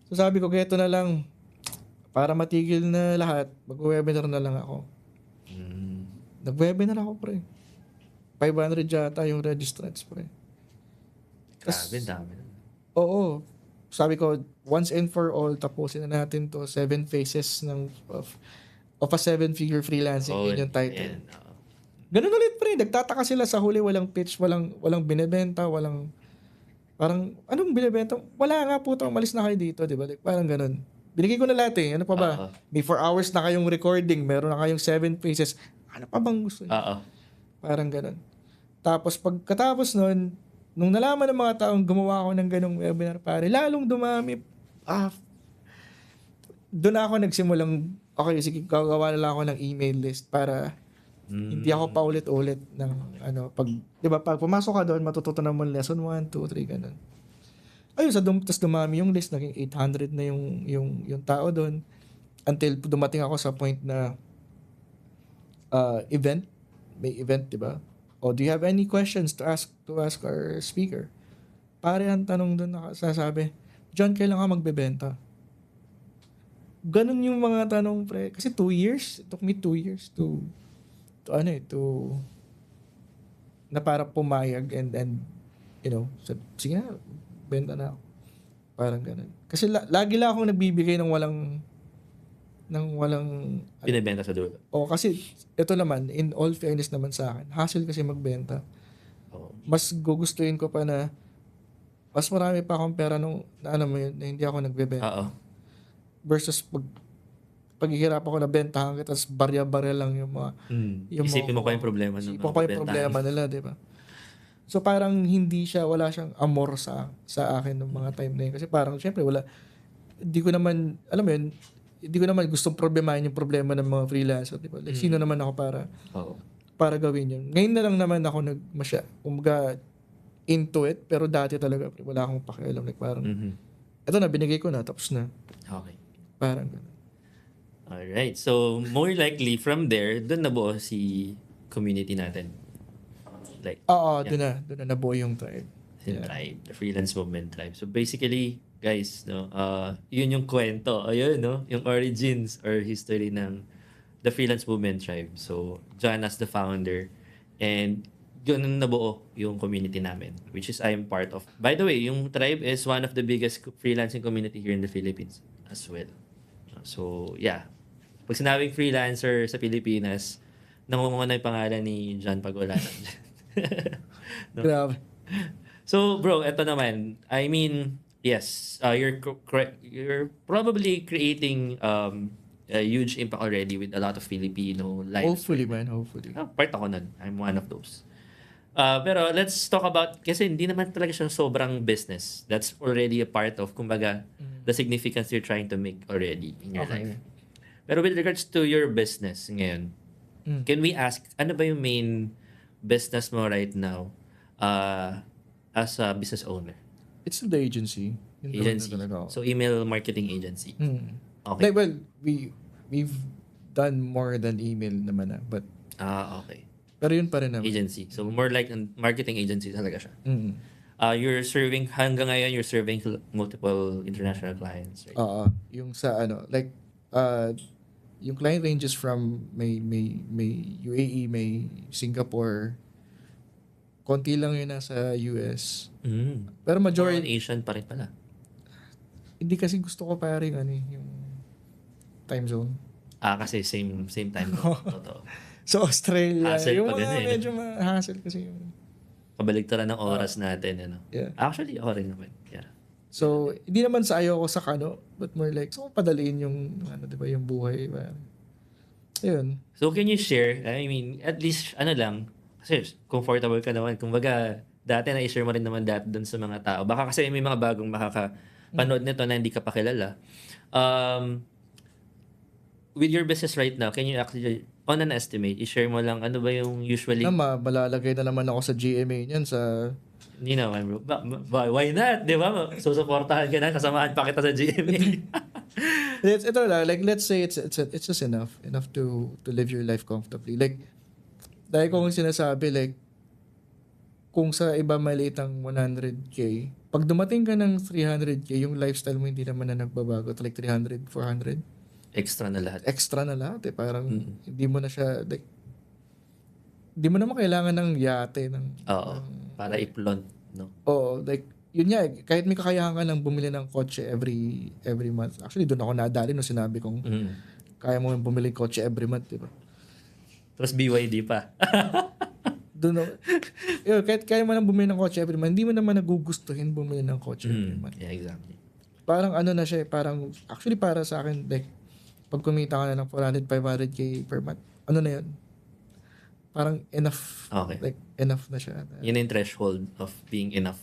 So sabi ko, ganito na lang. Para matigil na lahat, mag-webinar na lang ako. Nag-webinar ako, pre. 500 yata yung registrants, pre. Grabe, dami. Oo. Sabi ko, once and for all, tapusin na natin to 7 phases of a 7-figure freelancing. Yun yung title. Ganun ulit, pre. Nagtataka sila sa huli, walang pitch, walang binebenta, parang, anong binebenta? Wala nga po, umalis na kayo dito, di ba? Like, parang ganun. Binigay ko na lahat eh. Ano pa ba? May 4 hours na kayong recording, meron na kayong 7 phases. Ano pa bang gusto niyo? Parang ganun. Tapos pagkatapos nun, nung nalaman ng mga taong gumawa ako ng ganung webinar, pare, lalong dumami. Doon ako nagsimulang, okay, sige, gagawa na lang ako ng email list para hindi ako paulit-ulit ng pag, di ba, pag pumasok ka doon, matututunan mo lesson 1, 2, 3, ganun. Ayun, tas dumami yung list, naging 800 na yung tao doon until dumating ako sa point na may event, di ba? O, do you have any questions to ask our speaker? Pare, ang tanong doon nakasasabi, John, kailan ka magbebenta? Ganun yung mga tanong, pre. Kasi 2 years, it took me 2 years to na para pumayag and sige na, benta na ako. Parang ganun. Kasi lagi lang akong nagbibigay ng walang Binibenta sa dulo. kasi ito naman, in all fairness naman sa akin, hassle kasi magbenta. Oh. Mas gugustuhin ko pa na mas marami pa akong pera na hindi ako nagbebenta. Oo. Versus paghihirap ako na bentahan kita, tapos barya-barya lang yung mga... Isipin mo pa yung problema. Isipin mo pa yung problema nila, di ba? So parang wala siyang amor sa akin ng mga time na yun. Kasi parang, syempre, hindi ko naman gustong problemahin yung problema ng mga freelancer, di ba? Like, sino naman ako para gawin yun. Ngayon na lang naman ako kumbaga, into it, pero dati talaga, wala akong pakialam. Like, parang, ito na, binigay ko na, tapos na. Okay. Parang gano'n. Alright. So, more likely, from there, doon nabuo si community natin. Like, Doon na nabuo yung tribe. Yung tribe, the freelance movement tribe. So, basically, guys, yun yung kwento. Ayun, yung origins or history ng the freelance movement tribe. So, John as the founder. And, yun nabuo yung community namin, which is I'm part of. By the way, yung tribe is one of the biggest freelancing community here in the Philippines as well. So, yeah. Pag sinabing freelancer sa Pilipinas, nangunguna yung pangalan ni John Pagulanan. No? Grabe. So, bro, eto naman. I mean, yes, you're probably creating a huge impact already with a lot of Filipino lives. Hopefully, man. Hopefully. Part ako nun. I'm one of those. Pero let's talk about, kasi hindi naman talaga siya sobrang business. That's already a part of, kumbaga, the significance you're trying to make already in your life. Pero with regards to your business ngayon, can we ask, ano ba yung main business mo right now as a business owner? It's the agency. Agency. So, email marketing agency. Okay. Like, well, we've done more than email naman na, but... okay. Pero yun pa rin naman. Agency. So, more like a marketing agency talaga siya. You're serving, hanggang ngayon, you're serving multiple international clients, right? Yung sa yung client ranges from may UAE, may Singapore, konti lang yun nasa US. Pero majority... Asian pa rin pala. Hindi kasi gusto ko paring yung time zone. Kasi same time zone. Totoo. So, Australia. Hassle yung pa mga ganun medyo hassle kasi yung... Kabaligtaran ng oras natin, Yeah. Actually, ako rin naman. Yeah. So, hindi naman sa ayaw ko sa but more like, so padaliin yung, di ba, yung buhay. Ayun. So, can you share, I mean, at least, lang, kasi comfortable ka naman. Kumbaga, dati na-share mo rin naman dati dun sa mga tao. Baka kasi may mga bagong makakapanood nito na hindi ka pa kilala. With your business right now, can you actually, on an estimate, i-share mo lang, ano ba yung usually... Malalagay na naman ako sa GMA niyan sa... Hindi naman, bro. Why not? Di ba? Susuportahan ka na, kasamahan pa kita sa GMA. Ito lang, like, let's say it's just enough to live your life comfortably. Like, dahil kung sinasabi, like, kung sa iba maliit ang 100K, pag dumating ka ng 300K, yung lifestyle mo hindi naman na nagbabago. Like 300, 400. Extra na lahat. Parang hindi mo na siya, like, hindi mo naman kailangan ng yate. Para iplon, no? Oo, like, yun nga, kahit may kakayahan ka ng bumili ng kotse every month. Actually, doon ako nadali nung sinabi kong kaya mo bumili ng kotse every month, di ba? Tapos BYD pa. Doon ako, kahit kaya mo nang bumili ng kotse every month, hindi mo naman nagugustuhin bumili ng kotse every month. Yeah, exactly. Parang na siya, parang, actually para sa akin, like, pag kumita ka na ng 400, 500K per month, na yun? Parang enough. Okay. Like, enough na siya. Yun yung threshold of being enough.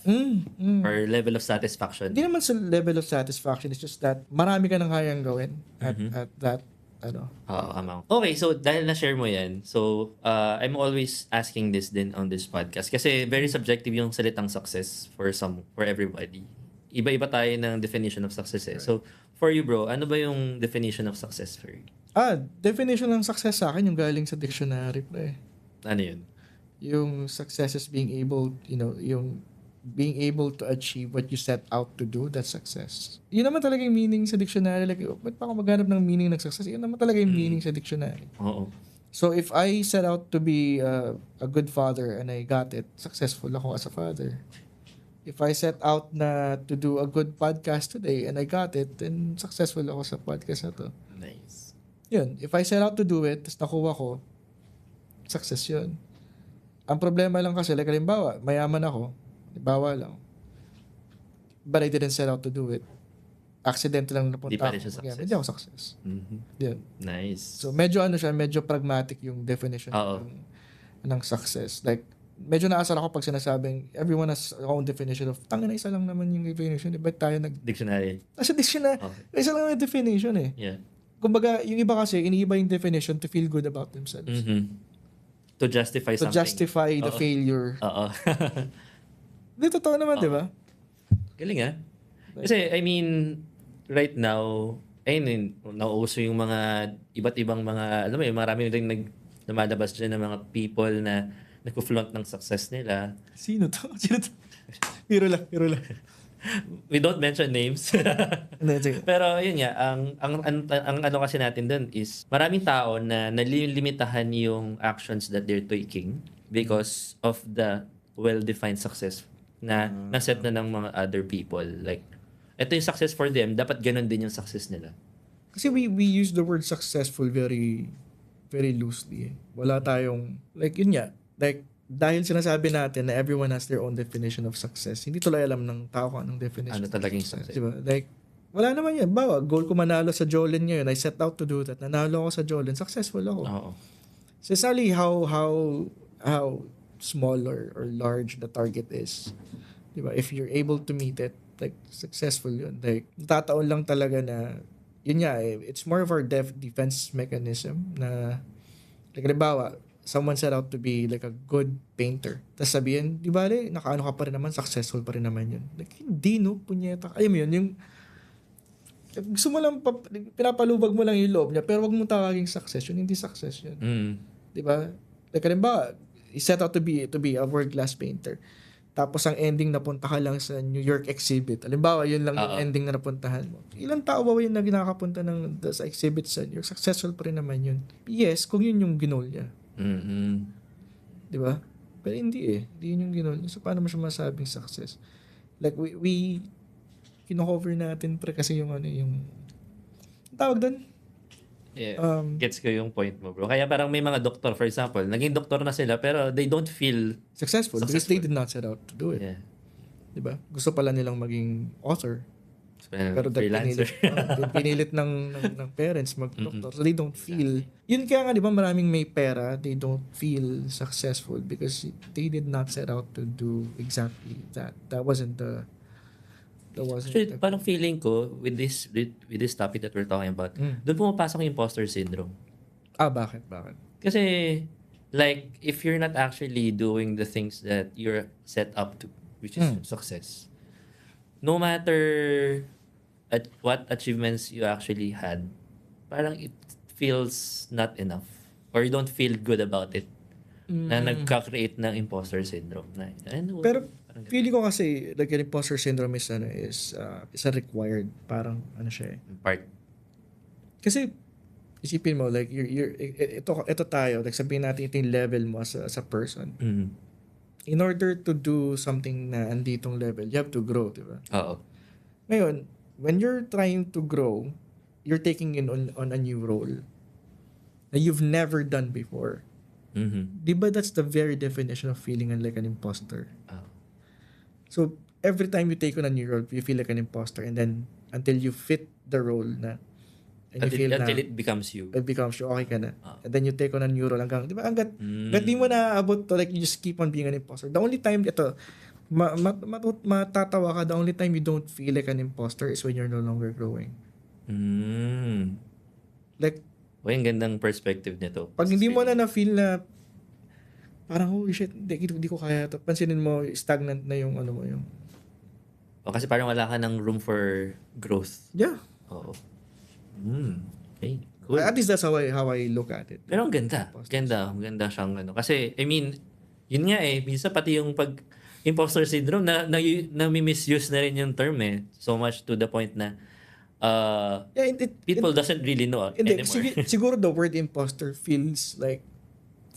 Or level of satisfaction. Hindi naman sa level of satisfaction. It's just that marami ka nang kayang gawin at that Amount. Okay, so dahil na-share mo yan, so I'm always asking this din on this podcast kasi very subjective yung salitang success for everybody. Iba-iba tayo ng definition of success eh. So, for you bro, ano ba yung definition of success for you? Definition ng success sa akin yung galing sa dictionary, pre. Ano yun? Yung success is being able, yung being able to achieve what you set out to do, that's success. Yun naman talaga yung meaning sa dictionary. Like, ba't pa ako maghanap ng meaning ng success? Yun naman talaga yung meaning sa dictionary. Oo. So, if I set out to be a good father and I got it, successful ako as a father. If I set out na to do a good podcast today and I got it, then successful ako sa podcast na to. Nice. Yun. If I set out to do it, tapos nakuha ko, success yun. Ang problema lang kasi, like, halimbawa, mayaman ako, halimbawa lang, but I didn't set out to do it. Accident lang napunta Di pa rin ako. siya success. Hindi ako success. Mhm. Yun. Nice. So, medyo pragmatic yung definition Oo. ng success. Like, medyo naasar ako pag sinasabing everyone has their own definition of, tangina, isa lang naman yung definition. Ba't tayo Dictionary. Nasa dictionary, Okay. isa lang yung definition eh. Yeah. Kumbaga, yung iba kasi, iniiba yung definition to feel good about themselves. Mhm. To justify To something. justify the Oo. failure. Oo. Hindi, totoo naman, di ba? Galing ah. Kasi, I mean, right now, ayun, nauuso yung mga iba't ibang mga, alam mo yun, marami rin lumalabas dyan ng mga people na nagpo-flaunt ng success nila. Sino to? Biro lang. We don't mention names. Hindi, sige. Pero yun nga, ang ano kasi natin doon is maraming tao na nalilimitahan yung actions that they're taking because of the well-defined success na naset na ng mga other people. Like, ito yung success for them, dapat ganun din yung success nila. Kasi we use the word successful very, very loosely. Wala tayong, like, yun nga, like, dahil sinasabi natin na everyone has their own definition of success, hindi tuloy alam ng tao kung anong definition. Ano talaga yung success? Diba? Like, wala naman yan. Bawa, goal ko manalo sa Jolin ngayon. I set out to do that. Nanalo ako sa Jolin. Successful ako. Oo. So, it's only how small or large the target is. Diba? If you're able to meet it, like, successful yun. Like, natataon lang talaga na, yun nga eh, it's more of our defense mechanism na, like, halimbawa, someone set out to be like a good painter. Tapos sabihin, di ba, nakaano ka pa rin naman, successful pa rin naman yun. Like, hindi, no? Punyeta. Ayun mo yun, yung gusto mo lang, pinapalubag mo lang yung loob niya, pero wag mo tawaging success yun. Hindi success yun. Di ba? Like, halimbawa, he set out to be a world-class painter. Tapos ang ending, napunta ka lang sa New York exhibit. Halimbawa, yun lang yung ending na napuntahan mo. Ilang tao ba yun na nakakapunta sa exhibit sa New York? Successful pa rin naman yun. Yes, kung yun yung ginol niya. Mm-hmm. Di ba? Pero hindi eh. Hindi yun yung ginol. So, paano mo siya masabing success? Like, we kino-cover natin pre kasi yung yung tawag doon? Yeah. Gets ko yung point mo, bro. Kaya parang may mga doktor, for example, naging doktor na sila, pero they don't feel successful because they did not set out to do it. Yeah. Di ba? Gusto pala nilang maging author. Pero freelancer. pinilit ng parents mag-doctor. So they don't feel, yun kaya nga di ba maraming may pera, they don't feel successful because they did not set out to do exactly that. That wasn't Actually, parang feeling ko with this topic that we're talking about, doon pumapasok yung imposter syndrome. Bakit? Kasi, like, if you're not actually doing the things that you're set up to, which is success, no matter what achievements you actually had, parang it feels not enough. Or you don't feel good about it. Na nagka-create ng imposter syndrome. Pero feeling ko kasi like yung imposter syndrome is a required, parang ano siya eh. Part. Kasi isipin mo like ito tayo, like sabihin natin ito yung level mo as a person. In order to do something na anditong level, you have to grow, di ba? Oo. Ngayon, when you're trying to grow, you're taking in on a new role that you've never done before. Di ba that's the very definition of feeling like an imposter? So, every time you take on a new role, you feel like an imposter, and then until you fit the role na, and you feel until it becomes you. It becomes you, okay ka na. And then you take on a new role hanggang, di ba, hanggat di mo na abot to, like, you just keep on being an imposter. The only time, matatawa ka, the only time you don't feel like an imposter is when you're no longer growing. Like, Uy, ang gandang perspective nito. Pag hindi mo na-feel na parang, holy shit, hindi ko kaya to. Pansinin mo, stagnant na yung ano mo yung... O kasi parang wala ka ng room for growth. Yeah. Oo. Okay. Cool. At least that's how I look at it. Pero ang ganda. Ganda siyang ano. Kasi, I mean, yun nga minsan pati yung pag imposter syndrome na misuse na rin yung term so much to the point na Yeah, people doesn't really know hindi, anymore. siguro the word imposter feels like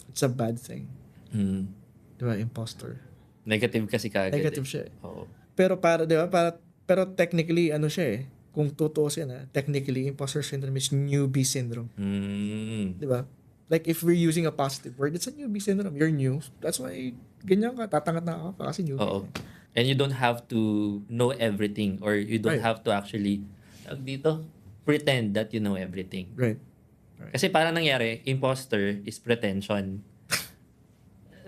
it's a bad thing. Diba, imposter. Negative kasi kagad. Negative siya. Oo. Pero diba, pero technically, ano siya kung tutuusin technically, imposter syndrome is newbie syndrome. Diba? Like, if we're using a positive word, it's a newbie syndrome. You're new. That's why, ganyan ka, tatangat na ka kasi newbie. Oo. And you don't have to know everything or you don't have to actually, pretend that you know everything. Right. Kasi parang nangyari, imposter is pretension.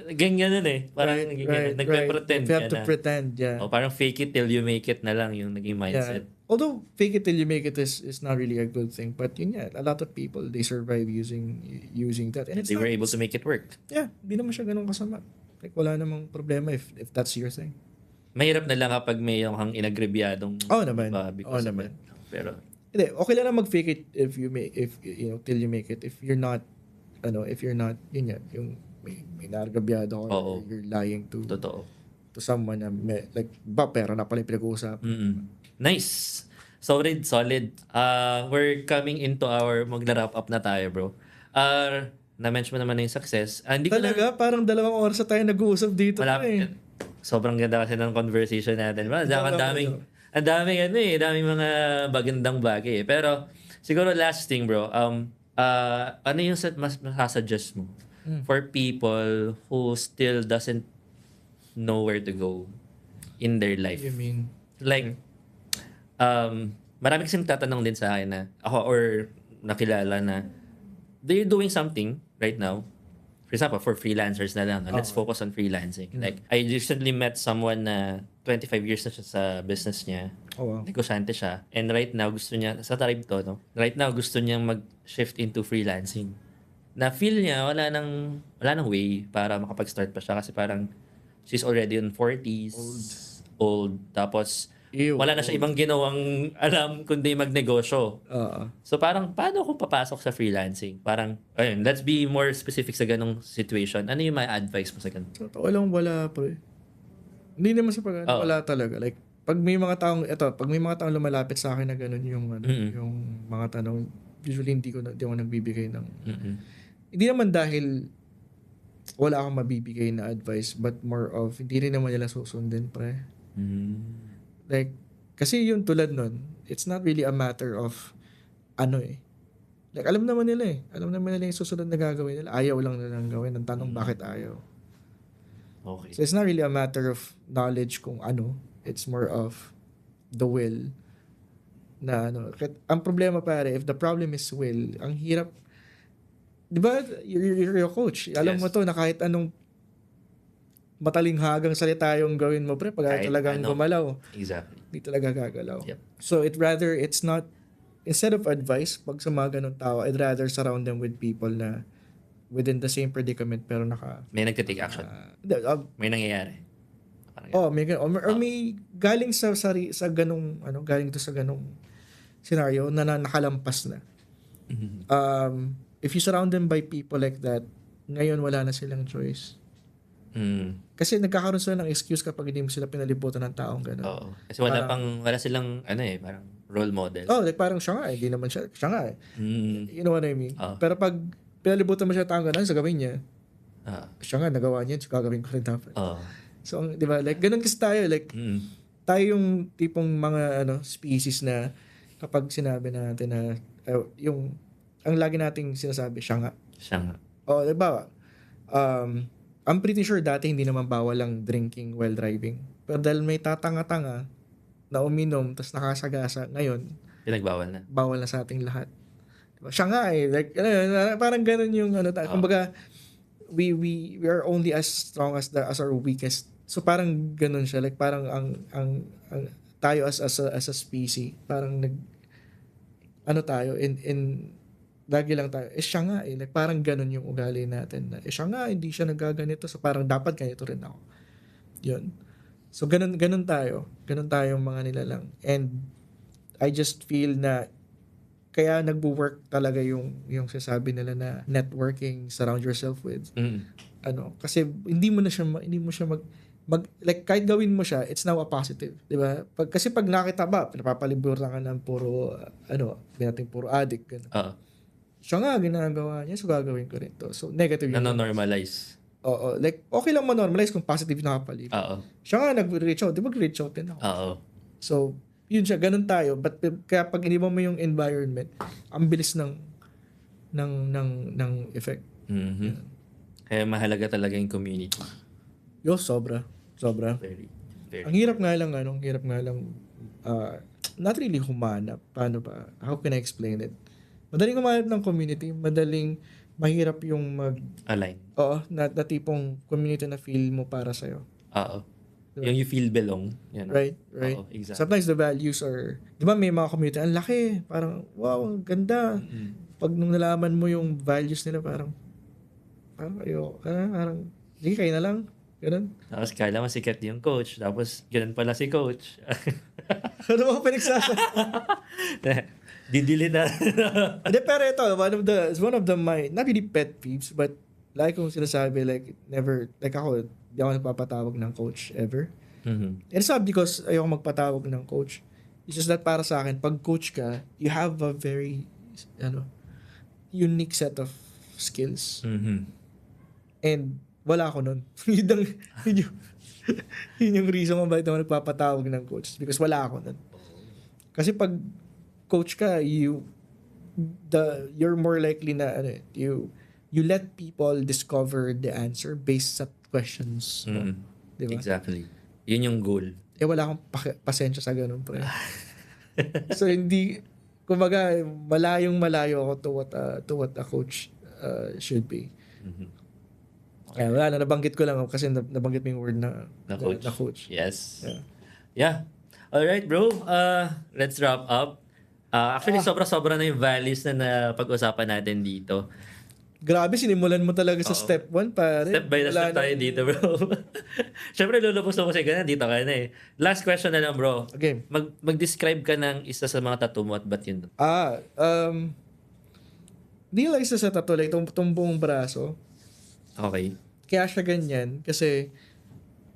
Ganyan parang nagpe-pretend You have ka to na. pretend, yeah. O parang fake it till you make it na lang yung naging mindset. Yeah. Although fake it till you make it is not really a good thing, but yun a lot of people they survive using that, and They were able to make it work. Yeah, hindi naman siya ganun kasama. Like wala namang problema if that's your thing. Mahirap na lang kapag may yung inagrebyadong Naman. because of it. Pero hindi, okay lang na mag-fake it if till you make it. If you're not yun nga, yung may nargabyado or you're lying to totoo. to someone na pera na pala yung pinag-uusapan. Nice. Solid. We're coming into our magna-wrap up na tayo, bro. Na-mention mo naman na yung success. Hindi ko Talaga? Parang 2 oras na tayo nag-uusap dito. Sobrang ganda kasi ng conversation natin. Ang daming mga bagandang bagay. Pero siguro last thing, bro. Ano yung mas masasuggest mo for people who still doesn't know where to go in their life? You mean? Like, marami kasing tatanong din sa akin na ako or nakilala na they're doing something right now. For example, for freelancers na lang. Let's focus on freelancing. Like, I recently met someone na 25 years na siya sa business niya. Oh, wow. Negosyante siya. And right now, gusto niya, sa tribe to, no? Right now, gusto niyang mag-shift into freelancing. Na feel niya, wala nang way para makapag-start pa siya kasi parang she's already in 40s. Old. Tapos, wala na siya ibang ginawang alam kundi magnegosyo. So parang, paano kung papasok sa freelancing? Parang, ayun, let's be more specific sa ganong situation. Ano yung may advice mo sa ganun? So, walang wala, pre. Hindi naman sa wala talaga. Like, pag may mga taong lumalapit sa akin na ganun yung mga tanong, usually hindi ako nagbibigay ng hindi naman dahil wala akong mabibigay na advice, but more of hindi rin naman nila susundin, pre. Like, kasi yung tulad nun, it's not really a matter of like, alam naman nila yung susunod na gagawin nila. Ayaw lang nilang gawin. Ang tanong, bakit ayaw? Okay. So, it's not really a matter of knowledge kung it's more of the will na ang problema, pare, if the problem is will, ang hirap. Di ba, you're a coach. Alam mo to na kahit anong matalinghagang salita yung gawin mo, pre, pag talagang gumalaw. Exactly. Hindi talaga gagalaw. Yep. So, it's not, instead of advice, pag sa mga ganun tao, I'd rather surround them with people na within the same predicament pero may nagtitake action. May nangyayari. May galing sa ganung galing to sa ganung scenario na nakalampas na. If you surround them by people like that, ngayon wala na silang choice. Kasi nagkakaroon sila ng excuse kapag hindi mo sila pinalibutan ng taong gano'n. Oo. Kasi wala silang parang role model. Like parang siya nga hindi naman siya nga You know what I mean? Pero pag pinalibutan mo siya ng taong gano'n sa gawin niya, siya nga nagawa niya, so gagawin ko rin dapat. So, di ba? Like, ganun kasi tayo. Like, tayo yung tipong mga species na kapag sinabi natin na ang lagi nating sinasabi, siya nga. Di ba? I'm pretty sure dati hindi naman bawal ang drinking while driving. Pero dahil may tatanga-tanga na uminom tapos nakasagasa, ngayon, pinagbawal na. Bawal na sa ating lahat. Diba? Siya nga like, parang ganun yung kumbaga, we are only as strong as our weakest. So parang ganun siya. Like parang ang tayo as a species, parang tayo in lagi lang tayo, siya nga like parang ganun yung ugali natin na, siya nga, hindi siya nagaganito, so parang dapat ganito rin ako. Yun. So, ganun tayo. Ganun tayong mga nilalang. And, I just feel na, kaya nagwo-work talaga yung sasabi nila na networking, surround yourself with. Kasi, hindi mo siya like, kahit gawin mo siya, it's now a positive. Diba? Kasi pag nakita ba, napapaliburan ka ng puro, puro addict. Ganun. Siya nga, ginagawa niya, so gagawin ko rin to. So, negative yun. Na-normalize. Oo. Like, okay lang ma-normalize kung positive nakapalibot. Siya nga, nag-reach out. Di ba, reach out din ako? So, yun siya, ganun tayo. But, kaya pag iniba mo yung environment, ang bilis ng effect. Kaya mahalaga talaga yung community. Sobra. Very. Ang hirap nga lang, not really humanap. Paano ba? How can I explain it? Madaling humanap ng community, mahirap yung align. Oo, na tipong community na feel mo para sa'yo. Diba? Yung you feel belong. Yan. Right. Exactly. Sometimes the values are, di ba may mga community, ang laki, parang, wow, ang ganda. Pag nung nalaman mo yung values nila, parang sige, kayo na lang. Ganun. Tapos kala mo sikat yung coach, tapos ganun pala si coach. Ano mga pinagsasabi? Didili na. Hindi, pero ito, one of the my, not really pet peeves, but like kung sinasabi, like, never, like ako, di ako nagpapatawag ng coach ever. And it's not because ayoko magpatawag ng coach. It's just that para sa akin, pag coach ka, you have a very, unique set of skills. And wala ako nun. yun yung reason kung bakit ako nagpapatawag ng coach. Because wala ako nun. Kasi pag coach ka, you're more likely na you let people discover the answer based sa questions mo. Diba? Exactly. Yun yung goal. Wala akong pasensya sa ganun, pre. So hindi, kumbaga, malayo ako to what a coach should be. Kaya wala na, nabanggit ko lang kasi nabanggit mo yung word na coach. Yes. Yeah. Alright, bro. Let's wrap up. Actually, sobra-sobra na yung values na pag-usapan natin dito. Grabe, sinimulan mo talaga sa step 1, pare. Step by step tayo dito, bro. Siyempre, lulubos mo kasi ganun. Dito ka na eh. Last question na lang, bro. Okay. Mag-describe ka ng isa sa mga tattoo mo at ba't yun? Di lang isa sa tattoo, like itong buong braso. Okay. Kaya siya ganyan kasi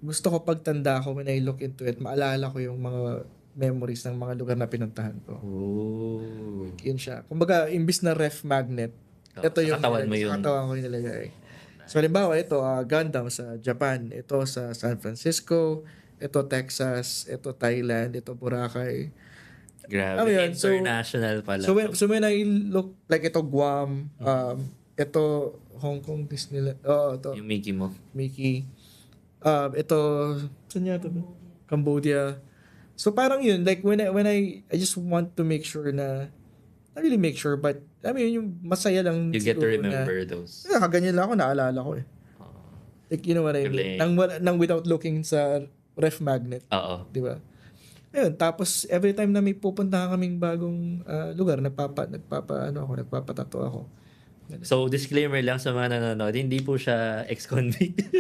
gusto ko pagtanda ko when I look into it, maalala ko yung mga memories ng mga lugar na pinuntahan ko. Oh. Yun siya. Kumbaga, imbis na ref magnet, ito yung katawan mo yun. Sa katawan ko yung nilagay. So, halimbawa, ito, Gundam sa Japan, ito sa San Francisco, ito Texas, ito Thailand, ito Boracay. Grabe. Yun? International pala. So when I look, like ito Guam, ito Hong Kong Disneyland, ito yung Mickey mo. Mickey. Ito, saan yata ba? Cambodia. So parang yun, like when I just want to make sure na, not really make sure, but I mean, yung masaya lang. You get to remember those. Kaganyan lang ako, naalala ko eh. Like, you know what I mean? Nang without looking sa ref magnet. Di ba? Ayun, tapos every time na may pupuntahan kaming bagong lugar, nagpapatato ako. So, disclaimer lang sa mga nanonood, hindi po siya ex-convict.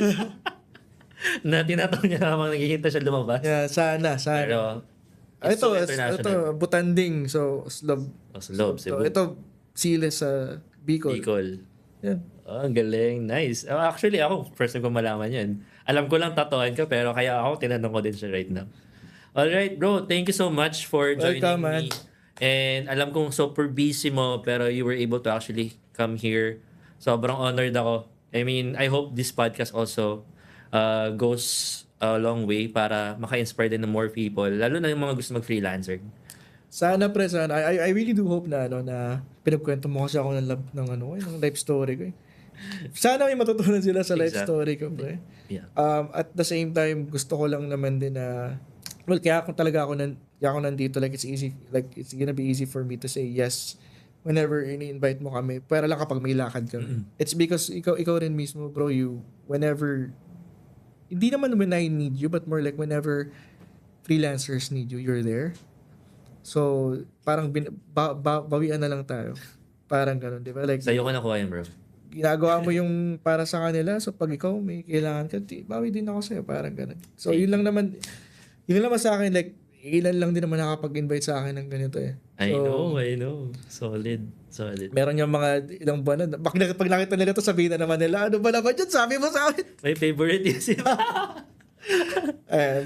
Na tinataw niya habang naghihintay siya lumabas. Yeah, sana. Pero, ito, Butanding. So, Slob. Cebu. Ito, Sile sa Bicol. Yeah. Ang galing. Nice. Actually, ako, first time ko malaman yun. Alam ko lang tatuan ka, pero kaya ako, tinanong ko din siya right now. Alright, bro. Thank you so much for joining me. And alam kong super busy mo, pero you were able to actually come here. Sobrang honored ako. I mean, I hope this podcast also goes a long way para maka-inspire din ng more people, lalo na yung mga gusto mag-freelancer. Sana pre, sana. I really do hope na na pinagkwento mo kasi ako ng life story ko. Sana may matutunan sila sa life story ko, pre. Yeah. At the same time, gusto ko lang naman din na kaya ako nandito, like it's gonna be easy for me to say yes whenever ini-invite mo kami. Pero lang kapag may lakad kami. It's because ikaw rin mismo, bro, whenever, hindi naman when I need you, but more like whenever freelancers need you, you're there. So, parang bawian na lang tayo. Parang ganun, di ba? Like, Sa'yo ko nakuha yun, bro. ginagawa mo yung para sa kanila, so pag ikaw may kailangan ka, bawi din ako sa'yo, parang ganun. So, yun lang naman sa akin, like, ilan lang din naman nakapag-invite sa akin ng ganito eh. I So, know. Solid. meron yung mga ilang buwan na, pag nakita nila to, sabihin na naman nila, ano ba naman yun, sabi mo sa akin. My favorite yun siya.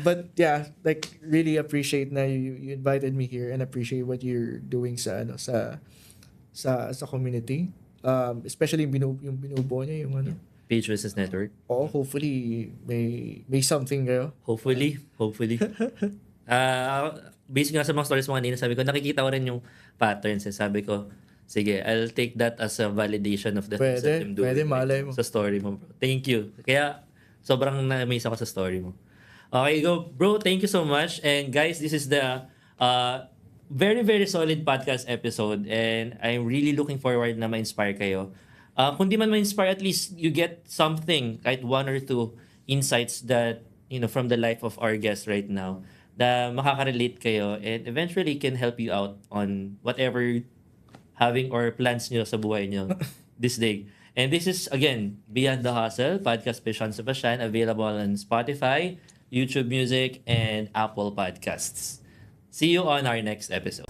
But yeah, like really appreciate na you invited me here and appreciate what you're doing sa sa community. Especially yung binubuo niya yung ano. Page Business Network. Hopefully may something kayo. Hopefully. Based nga sa mga stories mo kanina, sabi ko, nakikita ko rin yung patterns. Sabi ko, sige, I'll take that as a validation of the things that I'm doing. Pwede, malay mo. Sa story mo, bro. Thank you. Kaya, sobrang na-amaze ako sa story mo. Okay, go. Bro, thank you so much. And guys, this is the very, very solid podcast episode. And I'm really looking forward na ma-inspire kayo. Kung di man ma-inspire, at least you get something, kahit one or two insights that, from the life of our guest right now, na makaka-relate kayo and eventually can help you out on whatever having or plans nyo sa buhay nyo this day. And this is, again, Beyond the Hustle, podcast by Sean Sebastian, available on Spotify, YouTube Music, and Apple Podcasts. See you on our next episode.